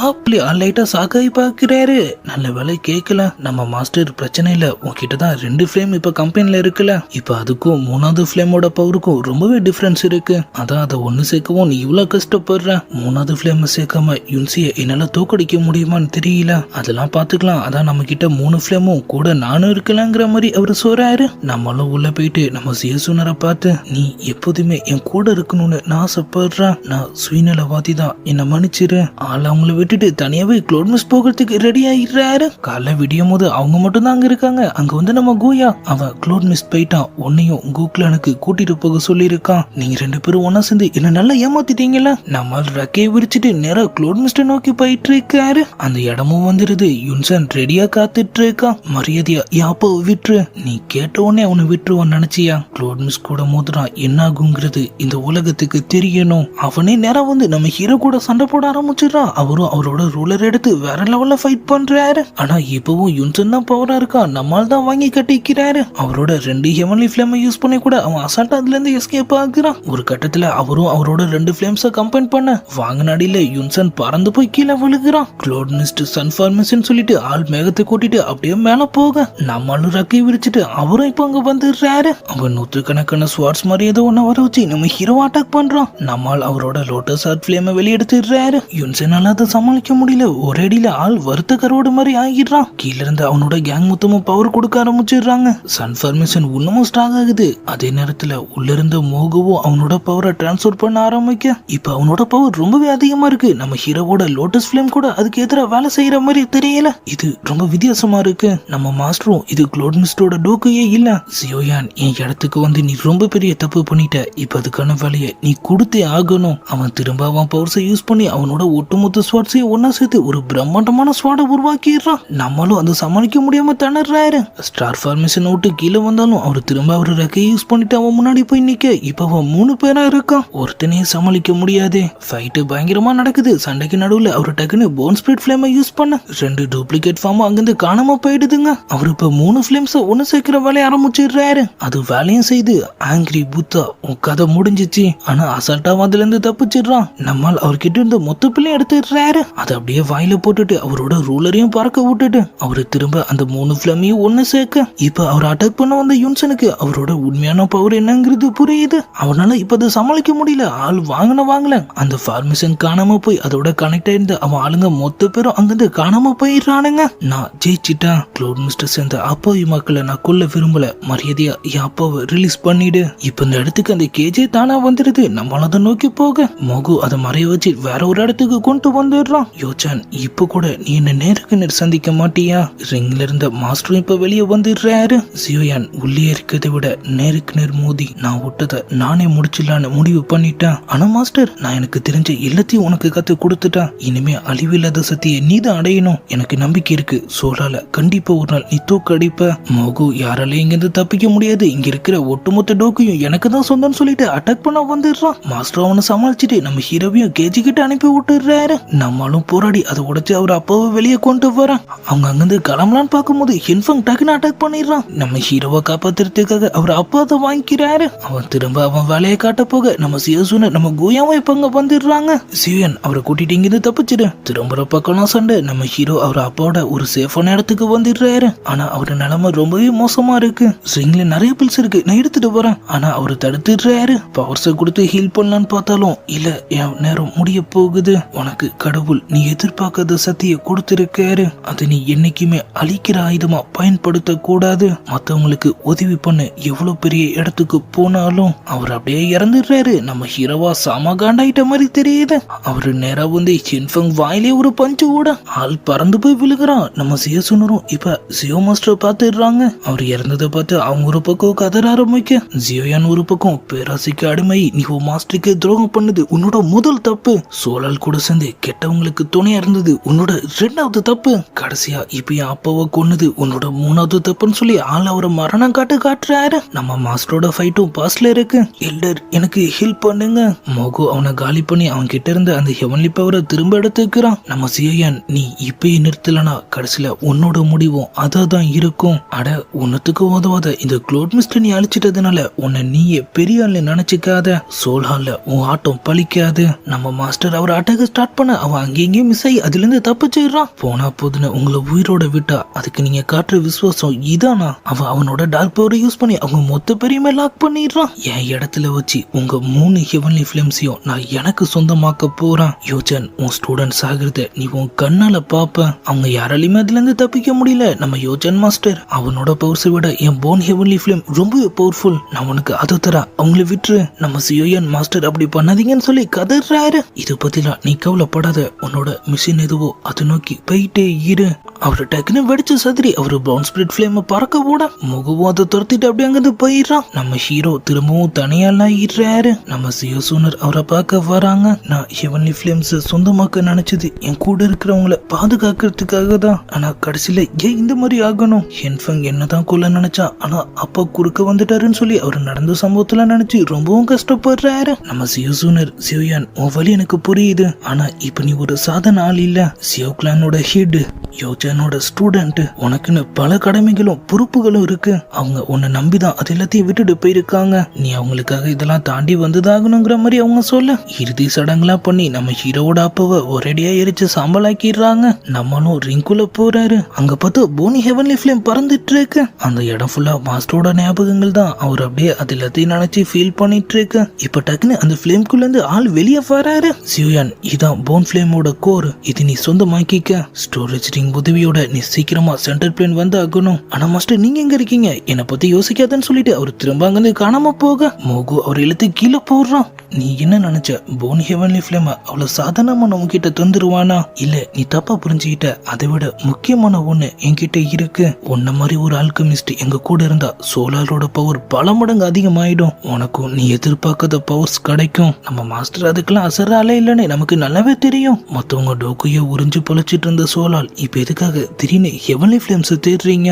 அப்படி லைட்டா சாக்காய் பாக்குறாரு. நல்ல வேலை கேட்கல. நம்ம மாஸ்டர் பிரச்சனை இல்ல, உன்கிட்டதான் 2 ஃபிளேம் இப்ப கம்பெனில இருக்குல்ல, இப்ப அதுக்கும் 3வது ஃபிளேமோட பவருக்கும் ரொம்பவே டிஃபரன்ஸ் இருக்கு. அதான் அதை ஒண்ணு சேர்க்கவும் நீ இவ்வளவு கஷ்டப்படுற. 3வது ஃபிளேம் சேர்க்காம யுன்சிய என்னால தோக்கடிக்க முடியுமான்னு தெரியல, அதெல்லாம் பாத்துக்கலாம். அதான் நம்ம கிட்ட 3 ஃபிளேமும் கூட நானும் இருக்கலாங்கிற மாதிரி அவரு சொல்றாரு. நம்மளும் உள்ள போயிட்டு நம்ம சியோசூனரை பார்த்து, நீ எப்போதுமே என் கூட இருக்கணும்னு நான் ஆசைப்படுறேன், நான் சுயநலவாதி தான், என்ன மன்னிச்சிரு. ஆள் அவங்கள விட்டுட்டு தனியாவே க்ளோட் மிஸ்ட் போகிறதுக்கு ரெடி ஆயிடுறாரு. காலை விடியும் போது அவங்க மட்டும் தான் அங்க இருக்காங்க. அங்க வந்து நம்ம கோயா அவன் க்ளோட் மிஸ்ட் போயிட்டான், உன்னையும் கூக்லானுக்கு கூட்டிட்டு போக சொல்லி இருக்கான். நீங்க 2 பேரும் ஒன்னா சேர்ந்து என்ன நல்லா ஏமாத்திட்டீங்களா? நம்ம ரக்கையை விரிச்சிட்டு நேரா க்ளோட் மிஸ்ட நோக்கி போயிட்டு இருக்காரு. அந்த இடமும் வந்துருது. யுன்சன் ரெடியா காத்துட்டு இருக்கான். மரியாதையா யாப்போ விட்டுரு, நீ கேட்ட உடனே அவனை விட்டுருவான்னு நினைச்சியா? க்ளோட் மிஸ்ட் கூட மோதுறான், என்ன ஆகுங்கிறது இந்த உலகத்துக்கு தெரியணும். அவனே நேரா வந்து நம்ம ஹீரோ கூட சண்டை போட ஆரம்பிச்சிடறான். அவரும் அவரோட ரூலர் எடுத்து வேற லெவல்ல ஃபைட் பண்றாரு. ஆனா இப்பவும் யுன்சன் தான் பவரா இருக்கான். நம்மால் தான் வாங்கி கட்டிக்கிறாரு. அவரோட 2 ஹெவன்லி ஃபிளேமை யூஸ் பண்ணி கூட அவன் அசால்ட்டா அதுல இருந்து எஸ்கேப் ஆகுறான். ஒரு கட்டத்துல அவரும் அவரோட 2 ஃபிளேம்ஸை கம்பைன் பண்ண வாங்கினாடியில யுன்சன் பறந்து போய் கீழே விழுகிறான். க்ளோட் மிஸ்ட் சன்ஃபார்மேஷன் சொல்லிட்டு ஆள் மேகத்தை கூட்டிட்டு அப்படியே மேல போக நம்மளும் ரக்கை விரிச்சிட்டு அவரும் இப்ப அங்க வந்துடுறாரு. அவன் 100கணக்கான ஸ்வாட்ஸ் மாதிரி ஏதோ ஒண்ணு வர வச்சு நம்ம ஹீரோ அட்டாக் பண்றான். நம்மால் அவரோட லோட்டஸ் ஆர்ட் ஃபிளேமை வெளியெடுத்துடுறாரு. யுன்சனால அதை சமாளிக்க முடியல. ஒரே அடியில ஆள் வருத்த கரோடு மாதிரி ஆகிடுறான். கீழ இருந்து அவனோட கேங் மொத்தமும் பவர் கொடுக்க ஆரம்பிச்சிடுறாங்க. சன்ஃபார்மேஷன் இன்னமும் ஸ்ட்ராங் ஆகுது. அதே நேரத்துல உள்ள இருந்த மோகுவும் அவனோட பவரை டிரான்ஸ்ஃபர் பண்ண ஆரம்பிக்க இப்ப அவனோட பவர் ரொம்பவே அதிகமா இருக்கு. நம்ம ஹீரோவோட லோட்டஸ் ஃபிளேம் கூட அதுக்கு எதிராக வேலை செய்யற மாதிரி தெரியல. இது ரொம்ப வித்தியாசமா இருக்கு. நம்ம மாஸ்டரும் இது க்ளோட் மிஸ்டோட டோக்கையே இல்ல. சியோயான், என் இடத்துக்கு வந்து நீ ரொம்ப பெரிய தப்பு பண்ணிட்ட. இப்ப அதுக்கான வேலையை நீ கொடுத்தே ஆகணும். அவன் திரும்ப அவன் பவர்ஸை யூஸ் பண்ணி அவனோட ஒட்டுமொத்த ஸ்வாட்ஸையும் ஒன்னா சேர்த்து ஒரு பிரம்மாண்டமான ஸ்வாடை உருவாக்கிடுறான். நம்மளும் அதை சமாளிக்க முடியாம திணறாரு. ஸ்டார் ஃபார்மேஷன் விட்டு கீழே வந்தாலும் அவர் திரும்ப அவர் ரெக்கையை யூஸ் பண்ணிட்டு அவன் முன்னாடி போய் நிக்க இப்ப அவன் 3 பேரா இருக்கான். ஒருத்தனையே சமாளிக்க முடியாது. ஃபைட்டு பயங்கரமா நடக்குது. சண்டைக்கு நடுவுல அவர் டக்குன்னு போன் ஸ்பிரிட் ஃபிளேமை யூஸ் பண்ண 2 டூப்ளிகேட் ஃபார்ம் அங்கிருந்து காணாம போயிடுதுங்க. அவர் இப்ப 3 ஃபிளேம்ஸை ஒன்னு சேர்க்கிற வேலையை ஆரம்பிச்சிடுறாரு. அது வேலையும் செய்து ஆங்கிரி புத்தா உன் கதை முடிஞ்சிச்சு. ஆனா அசால்ட்டா அதுல இருந்து தப்பிச்சிடுறான். நம்மால் அவர்கிட்ட இருந்த மொத்த பிள்ளையும் எடுத்துடுறாரு. அதை அப்படியே வாயில போட்டுட்டு அவரோட ரூலரையும் பறக்க விட்டுட்டு அவரு திரும்ப அந்த 3 ஃபிளமையும் ஒன்னு சேர்க்க இப்ப அவர் அட்டாக் பண்ண வந்த யுன்சனுக்கு அவரோட உண்மையான பவர் என்னங்கிறது புரியுது. அவனால இப்ப அதை சமாளிக்க முடியல. ஆள் வாங்கல. அந்த ஃபார்மேஷன் காணாம போய் அதோட கனெக்ட் ஆயிருந்த அவன் ஆளுங்க மொத்த பேரும் அங்கிருந்து காணாம போயிடுறானுங்க. நான் ஜெயிச்சிட்டா. க்ளோட் மிஸ்டர் சேர்ந்த அப்பாவி மக்களை நான் கொல்ல விரும்பல. மரியாதையா என் அப்பாவை ரிலீஸ் பண்ணிடு. இப்ப இந்த இடத்துக்கு அந்த கேஜே தானா வந்துடுது. நம்மளால அதை நோக்கி போக மோகு அதை மறைய வச்சு வேற ஒரு இடத்துக்கு கொண்டு வந்துடுறான். யோசான், இப்ப கூட நீ என்ன நேருக்கு நேர் சந்திக்க மாட்டியா? ரிங்ல இருந்த மாஸ்டரும் இப்ப வெளியே வந்துடுறாரு. சியோயான், உள்ளே இருக்கிறத விட நேருக்கு நேர் மோதி நான் விட்டதை நானே முடிச்சிடலான்னு முடிவு பண்ணிட்டேன். ஆனா மாஸ்டர், நான் எனக்கு தெரிஞ்ச எல்லாத்தையும் உனக்கு கத்து கொடுத்துட்டேன். இனிமே அழிவில்லாத சக்தியை நீதான் அடையணும். எனக்கு நம்பிக்கை இருக்கு. சோலால கண்டிப்பா ஒரு நாள் நீ தூக்கடிப்ப. மோகு, யாராலையும் இங்கிருந்து தப்பிக்க முடியாது. இங்க இருக்கிற ஒட்டுமொத்த டோக்கையும் எனக்கு தான் சொந்தம்னு சொல்லிட்டு அட்டாக் பண்ண வந்துடுறான். மாஸ்டர் அவனை சமாளிச்சுட்டு நம்ம ஹீரோவையும் கேஜி கிட்ட அனுப்பி விட்டுறாரு. நம்மளும் போராடி அதை உடைச்சு அவர் அப்பாவை வெளியே கொண்டு வரான். அவங்க அங்கிருந்து கிளம்பலான்னு பார்க்கும்போது ஹின்ஃபங் டக்குன்னு அட்டாக் பண்ணிடுறான். நம்ம ஹீரோவை காப்பாத்துறதுக்காக அவர் அப்பா அதை வாங்கிக்கிறாரு. அவன் திரும்ப அவன் வேலையை காட்ட போக நம்ம சியோசுன நம்ம கோயாவும் இப்ப அங்க வந்துடுறாங்க. சியோயன், அவரை கூட்டிட்டு இங்கிருந்து தப்பிச்சிடு. திரும்புற பக்கம் சண்டை. நம்ம ஹீரோ அவர் அப்பாவோட ஒரு சேஃபான இடத்துக்கு வந்துடுறாரு. ஆனா அவரு நிலைமை ரொம்பவே மோசமா இருக்கு. ரிங்ல நிறைய பில்ஸ் இருக்கு, நான் எடுத்துட்டு போறேன். ஆனா அவரு தடுத்துடுறாரு. பவர்ஸை கொடுத்து ஹீல் பண்ணலான்னு பார்த்தாலும் இல்ல, என் நேரம் முடிய போகுது. உனக்கு கடவுள் நீ எதிர்பார்க்காத சக்தியை கொடுத்திருக்காரு. அதை நீ என்னைக்குமே அழிக்கிற ஆயுதமா பயன்படுத்த கூடாது. மத்தவங்களுக்கு உதவி பண்ண எவ்வளவு பெரிய இடத்துக்கு போனாலும் அவர் அப்படியே இறந்துடுறாரு. நம்ம ஹீரோவா சாம காண்டாயிட்ட மாதிரி தெரியுது. அவரு நேரா வந்து ஹின்ஃபங் வாயிலே ஒரு பஞ்சு ஓட ஆள் பறந்து போய் விழுகிறான். நம்ம சியோசுனரும் இப்ப சியோ மாஸ்டர் பாத்துடுறாங்க. அவர் இறந்ததை பார்த்து அவங்க ஒரு பக்கம் கதற ஆரம்பிக்க ஜியோயான் ஒரு பக்கம் பேராசைக்கு அடிமை. நீ உன் மாஸ்டருக்கு துரோகம் பண்ணது உன்னோட முதல் தப்பு. சோலால் கூட சேர்ந்து கெட்டவங்களுக்கு துணையா இருந்தது உன்னோட 2வது தப்பு. கடைசியா இப்ப என் அப்பாவை கொன்னது உன்னோட 3வது தப்புன்னு சொல்லி ஆள் அவரை மரணம் காட்டுறாரு. நம்ம மாஸ்டரோட ஃபைட்டும் பாஸ்ல இருக்கு. எல்டர், எனக்கு ஹெல்ப் பண்ணுங்க. மோகோ அவனை காலி பண்ணி அவன் கிட்ட இருந்த அந்த ஹெவன்லி பவரை திரும்ப எடுத்துக்கிறான். நம்ம சியோயான், நீ இப்பயே நிறுத்தலனா கடைசியில உன்னோட முடிவும் அதான் இருக்கும். அட, உன்னத்துக்கு உதவாத இந்த க்ளோட் மிஸ்டர் நீ அழிச்சிட்டதுனால உன்னை நீயே பெரிய ஆள்னு நினைச்சுக்காத. சோல் ஹால்ல உன் ஆட்டம் பழிக்காது. நம்ம மாஸ்டர் அவர் அட்டாக ஸ்டார்ட் பண்ண அவன் அங்கேயும் மிஸ் ஆகி அதுல இருந்து தப்பிச்சிடுறான். போனா போதுன்னு உங்களை உயிரோட விட்டா அதுக்கு நீங்க காட்டுற விசுவாசம் இதானா? அவனோட டார்க் பவரை யூஸ் பண்ணி அவங்க மொத்த பெரியமே லாக் பண்ணிடுறான். என் இடத்துல வச்சு உங்க 3 ஹெவன்லி ஃபிலிம்ஸையும் நான் எனக்கு சொந்தமாக்க போறேன். யோசன், உன் ஸ்டூடெண்ட்ஸ் ஆகிறத நீ உன் கண்ணால பாப்ப. அவங்க யாராலையுமே அதுல இருந்து தப்பிக்க முடியல. நம்ம யோசன் மாஸ்டர் அவனோட பவர்ஸை விட என் போன் ஹெவன்லி ஃபிலிம் ரொம்பவே பவர்ஃபுல். நான் உனக்கு அதை தரேன், அவங்கள விட்டுரு. நம்ம சியோயன் மாஸ்டர் அப்படி பண்ணாதீங்கன்னு சொல்லி கதறாரு. இது பத்திலாம் நீ கவலைப்படாத. உன்னோட மிஷின் எதுவோ அதை நோக்கி போயிட்டே இரு. அவரு டக்குன்னு வெடிச்சு சதுரி அவரு பிரவுன் ஸ்பிரிட் ஃபிளேம் பறக்க போட முகவும் அதை துரத்திட்டு அப்படியே அங்கிருந்து போயிடுறான். நம்ம ஹீரோ திரும்பவும் தனியாலாம் ஈடுறாரு. நம்ம சியோசூனர் அவரை பார்க்க வராங்க. நான் ஹெவன்லி ஃபிளேம்ஸ் சொந்தமாக்க நினைச்சது என் கூட இருக்கிறவங்கள பாதுகாக்கிறதுக்காக தான். ஆனா கடைசியில ஏன் இந்த மாதிரி ஆகணும்? ஹென்ஃபங் என்னதான் கொல்ல நினைச்சா, ஆனா அப்பா குறுக்க வந்துட்டாருன்னு சொல்லி அவர் நடந்த சம்பவத்துல நினைச்சு ரொம்பவும் கஷ்டப்படுறாரு. நம்ம சியோசூனர், சியோயான், உன் வழி எனக்கு புரியுது. ஆனா இப்ப நீ ஒரு சாதாரண ஆள் இல்ல. சியோ கிளானோட ஹெட். யோசன், என்னோட ஸ்டூடெண்ட், உனக்குன்னு பல கடமைகளும் பொறுப்புகளும் இருக்கு. அவங்க உன்னை நம்பிதான் அது எல்லாத்தையும் விட்டுட்டு போயிருக்காங்க. நீ அவங்களுக்காக இதெல்லாம் தாண்டி வந்துதாகணுங்கிற மாதிரி அவங்க சொல்ல இறுதி சடங்குலாம் பண்ணி நம்ம ஹீரோவோட அப்பாவை ஒரேடியா எரிச்சு சாம்பலாக்கிடுறாங்க. நம்மளும் ரிங்குல போறாரு. அங்க பார்த்து போனி ஹெவன்லி ஃபிளேம் பறந்துட்டு இருக்கு. அந்த இடம் ஃபுல்லா மாஸ்டரோட ஞாபகங்கள் தான். அவர் அப்படியே அது எல்லாத்தையும் நினைச்சு ஃபீல் பண்ணிட்டு இருக்கு. இப்ப டக்குன்னு அந்த ஃபிளேம்குள்ள இருந்து ஆள் வெளியே வராரு. சியோயான், இதான் போன் ஃபிளேமோட கோர். இது நீ சொந்தமாக்கிக்க. ஸ்டோரேஜ் ரிங் உதவியோட நீ சீக்கிரமா சென்டர் பிளேன் வந்து ஆகணும். ஆனா மாஸ்டர், நீங்க எங்க இருக்கீங்க? என்னை பத்தி யோசிக்காதன்னு சொல்லிட்டு அவர் திரும்ப அங்கிருந்து காணாம போக மோகு அவர் இழுத்து கீழே போடுறான். நீ என்ன நினைச்ச? போன் ஹெவன்லி ஃபிளேம் அவ்வளவு சாதாரணமா நம்ம கிட்ட தந்துருவானா? இல்ல, நீ தப்பா புரிஞ்சுக்கிட்ட. அதை விட முக்கியமான ஒண்ணு என்கிட்ட இருக்கு. உன்ன மாதிரி ஒரு ஆல்கமிஸ்ட் எங்க கூட இருந்தா சோலாரோட பவர் பல மடங்கு அதிகமாயிடும். உனக்கும் நீ எதிர்பார்க்காத பவர்ஸ் கிடைக்கும். நம்ம மாஸ்டர் அதுக்கெல்லாம் அசராலே இல்லன்னு நமக்கு நல்லாவே தெரியும். மத்தவங்க டோக்குய உறிஞ்சு பொழைச்சிட்டு இருந்த சோலால் இப்ப எதுக்காக திடீர்னு ஹெவன்லி ஃபிளேம்ஸ் தேடுறீங்க?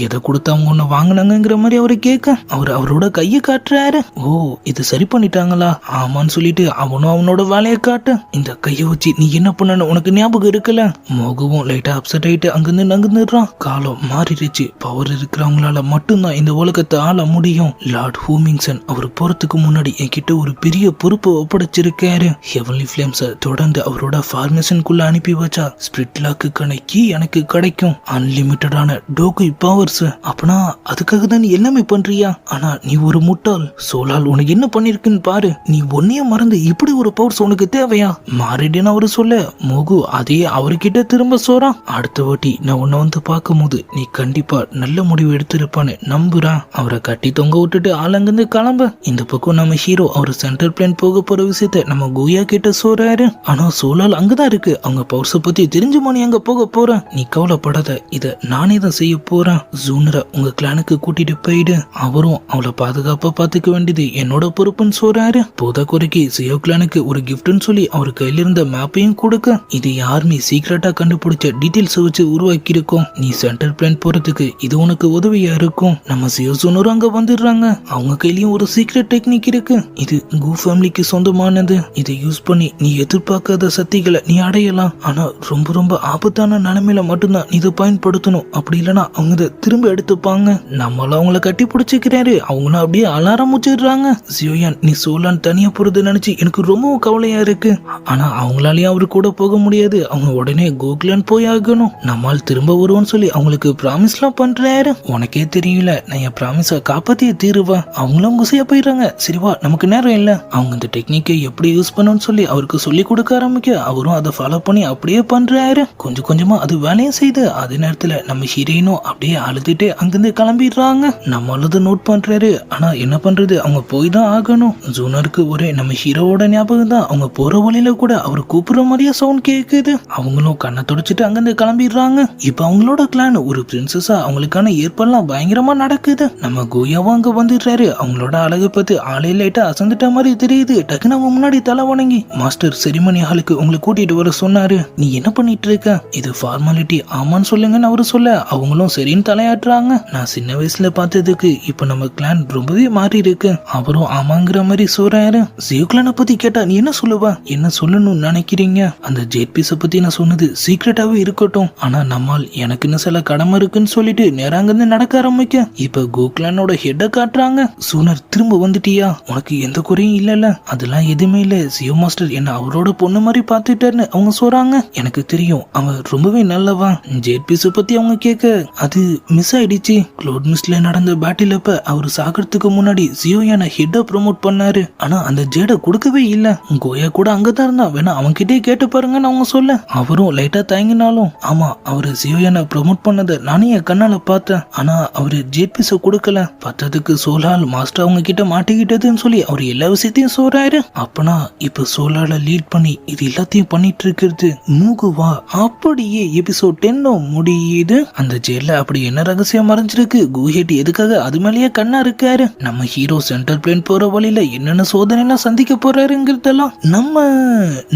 எதை கொடுத்து அவங்க ஒண்ணு வாங்கினாங்கிற மாதிரி அவரை கேட்க அவரோட கையை காட்டுறாரு. ஓ, இது சரி பண்ணிட்டாங்களா? ஆமான்னு சொல்லிட்டு அவனும் அவனோட வேலையை காட்டு. இந்த கையை வச்சு நீ என்ன பண்ணு உனக்கு ஞாபகம் இருக்குல்ல? மோகவும் லைட்டா அப்செட் ஆயிட்டு அங்கிருந்து நகர்ந்துடுறான். காலம் மாறிடுச்சு. பவர் இருக்கிறவங்களால மட்டும்தான் இந்த உலகத்தை ஆள முடியும். லார்ட் ஹூமிங்சன் அவர் போறதுக்கு முன்னாடி என்கிட்ட ஒரு பெரிய பொறுப்பு ஒப்படைச்சிருக்காரு. ஹெவன்லி ஃபிளேம்ஸை தொடர்ந்து அவரோட ஃபார்மேஷனுக்குள்ள அனுப்பி வச்சா ஸ்பிரிட் லாக்குக்கான கீ எனக்கு கிடைக்கும். அன்லிமிட்டடான டோகை பவர்ஸ். அப்பனா அதுக்காக தான் நீ எல்லாமே பண்றியா? ஆனா நீ ஒரு முட்டாள். சோலால் உனக்கு என்ன பண்ணிருக்குன்னு பாரு. நீ ஒன்னைய மறந்து இப்படி ஒரு பவர்ஸ் உனக்கு தேவையா? மாறிடுன்னு அவரு சொல்ல மோகு அதே அவர்கிட்ட திரும்ப சொல்றான். அடுத்த வாட்டி நான் உன்னை வந்து பார்க்கும் போது நீ கண்டிப்பா நல்ல முடிவு எடுத்திருப்பான்னு நம்புறான். அவரை கட்டி தொங்க விட்டுட்டு ஆளங்கிருந்து கிளம்ப இந்த பக்கம் நம்ம ஹீரோ அவர் சென்ட்ரல் பிளான் போக போற விஷயத்த நம்ம கோயா கிட்ட சொல்றாரு. ஆனா சோலால் அங்கதான் இருக்கு. அவங்க பவர்ஸ பத்தி தெரிஞ்சுமா நீ அங்க போக போற? நீ கவலைப்படாத, இத நானே தான் செய்ய போறேன். ஜூனரை உங்க கிளானுக்கு கூட்டிட்டு போயிடு. அவரும் அவளை பாதுகாப்பா பாத்துக்க வேண்டியது என்னோட பொறுப்புன்னு சொல்றாரு. போதா குறைக்கு சியோ கிளானுக்கு ஒரு கிஃப்ட்னு சொல்லி அவர் கையில இருந்த மேப்பையும் கொடுக்க இது யாருமே சீக்கிரட்டா கண்டுபிடிச்ச டீடைல்ஸ் வச்சு உருவாக்கி இருக்கோம். நீ சென்டர் பிளான் போறதுக்கு இது உனக்கு உதவியா இருக்கும். நம்ம சியோ ஜூனரும் அங்க வந்துடுறாங்க. அவங்க கையிலயும் ஒரு சீக்ரெட் டெக்னிக் இருக்கு. இது கு ஃபேமிலிக்கு சொந்தமானது. இதை யூஸ் பண்ணி நீ எதிர்பார்க்காத சக்திகளை நீ அடையலாம். ஆனா ரொம்ப ரொம்ப ஆபத்தான நிலைமையில மட்டும்தான் இதை பயன்படுத்தணும். அப்படி இல்லைன்னா அவங்க இதை திரும்ப எடுத்துப்பாங்க. நம்மளும் அவங்கள கட்டி பிடிச்சிக்கிறாரு. அவங்களும் அப்படியே அலாரம் ஆரம்பிச்சிடுறாங்க. சியோயான், நீ சோலான் தனியா போறது நினைச்சு எனக்கு ரொம்பவும் கவலையா இருக்கு. ஆனா அவங்களாலயும் அவரு கூட போக முடியாது. அவங்க உடனே கோகுலன் போய் ஆகணும். நம்மால் திரும்ப வருவோம்னு சொல்லி அவங்களுக்கு ப்ராமிஸ் எல்லாம் பண்றாரு. உனக்கே தெரியல, நான் என் ப்ராமிஸ காப்பாத்தியே தீருவா. அவங்களும் குசையா போயிடுறாங்க. சரிவா, நமக்கு நேரம் இல்ல. அவங்க இந்த டெக்னிக்கை எப்படி யூஸ் பண்ணணும்னு சொல்லி அவருக்கு சொல்லி கொடுக்க ஆரம்பிக்க அவரும் அதை ஃபாலோ பண்ணி அப்படியே பண்றாரு. கொஞ்சம் கொஞ்சமா அது வேலையும் செய்து அதே நேரத்துல நம்ம ஹீரோயினும் அப்படியே அழுதுட்டே அங்கிருந்து கிளம்பிடுறாங்க. நம்மளது நோட் பண்றாரு. ஆனா என்ன பண்றது, அவங்க போய் தான் ஆகணும். ஜூனருக்கு ஒரே நம்ம ஹீரோவோட ஞாபகம் தான். அவங்க போற வழியில கூட அவர் கூப்பிடுற மாதிரியே சவுண்ட் கேக்குது. அவங்களும் கண்ணை தொடச்சிட்டு அங்கிருந்து கிளம்பிடுறாங்க. இப்ப அவங்களோட கிளான் ஒரு பிரின்சஸா அவங்களுக்கான ஏற்பாடுலாம் பயங்கரமா நடக்குது. நம்ம கோயாவும் அங்க வந்துடுறாரு. அவங்களோட அழகை பார்த்து ஆளே லைட்டா அசந்துட்ட மாதிரி தெரியுது. டக்குனு அவங்க முன்னாடி தலை வணங்கி, மாஸ்டர் செரிமனி ஹாலுக்கு உங்களை கூட்டிட்டு வர சொன்னாரு. நீ என்ன பண்ணிட்டு இருக்க? இது ஃபார்மாலிட்டி. ஆமான்னு சொல்லுங்கன்னு அவரு சொல்ல அவங்களும் சரின்னு தலையாட்டுறாங்க. நான் சின்ன வயசுல பார்த்ததுக்கு இப்ப நம்ம கிளான் ரொம்பவே மாறி இருக்கு. அவரும் ஆமாங்கிற மாதிரி சொல்றாரு. ஜியோ கிளானை பத்தி கேட்டா நீ என்ன சொல்லுவ? என்ன சொல்லணும்னு நினைக்கிறீங்க? அந்த ஜெட் பீஸ பத்தி நான் சொன்னது சீக்ரெட்டாவே இருக்கட்டும். ஆனா நம்மால் எனக்குன்னு சில கடமை இருக்குன்னு சொல்லிட்டு நேராங்கிருந்து நடக்க ஆரம்பிக்க இப்ப கோக்லானோட ஹெட்ட காட்டுறாங்க. சூனர், திரும்ப வந்துட்டியா? உனக்கு எந்த குறையும் இல்லல? அதெல்லாம் எதுவுமே இல்ல. ஜியோ மாஸ்டர் என்ன அவரோட பொண்ணு மாதிரி பாத்துட்டாருன்னு அவங்க சொல்றாங்க. எனக்கு தெரியும், அவன் ரொம்பவே நல்லவா. ஜெட் பீஸ பத்தி அவங்க கேட்க அது மிஸ் ஆயிடுச்சு. க்ளோட் மிஸ்ட்ல நடந்த பேட்டில் அப்ப அவர் சாகிறதுக்கு முன்னாடி ஜியோயான ஹெட்ட ப்ரோமோட் பண்ணாரு. ஆனா அந்த ஜேட கொடுக்கவே இல்ல. கோயா கூட அங்கதான் இருந்தா, வேணா அவங்க கிட்டே கேட்டு பாருங்கன்னு அவங்க சொல்ல அவரும் லைட்டா தயங்கினாலும், ஆமா அவரு ஜியோயான ப்ரோமோட் பண்ணத நானே என் கண்ணால பார்த்தேன். ஆனா அவரு ஜெட் பீஸ கொடுக்கல. பார்த்ததுக்கு சோலால் மாஸ்டர் அவங்க கிட்ட மாட்டிக்கிட்டதுன்னு சொல்லி அவர் எல்லா விஷயத்தையும் சொல்றாரு. அப்பனா இப்ப சோலால லீட் பண்ணி இது எல்லாத்தையும் பண்ணிட்டு இருக்கிறது மூகுவா? அப்படியே எபிசோட் 10 முடியுது. அந்த ஜெயில அப்படி என்ன ரகசியம் மறைஞ்சிருக்கு? குஹெட் எதுக்காக அது மேலேயே கண்ணா இருக்காரு? நம்ம ஹீரோ சென்ட்ரல் பிளேன் போற வழியில என்னென்ன சோதனை எல்லாம் சந்திக்க போறாருங்கிறதெல்லாம் நம்ம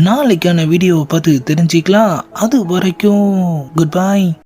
நாளைக்கான வீடியோவை பார்த்து தெரிஞ்சுக்கலாம். அது வரைக்கும் குட் பை.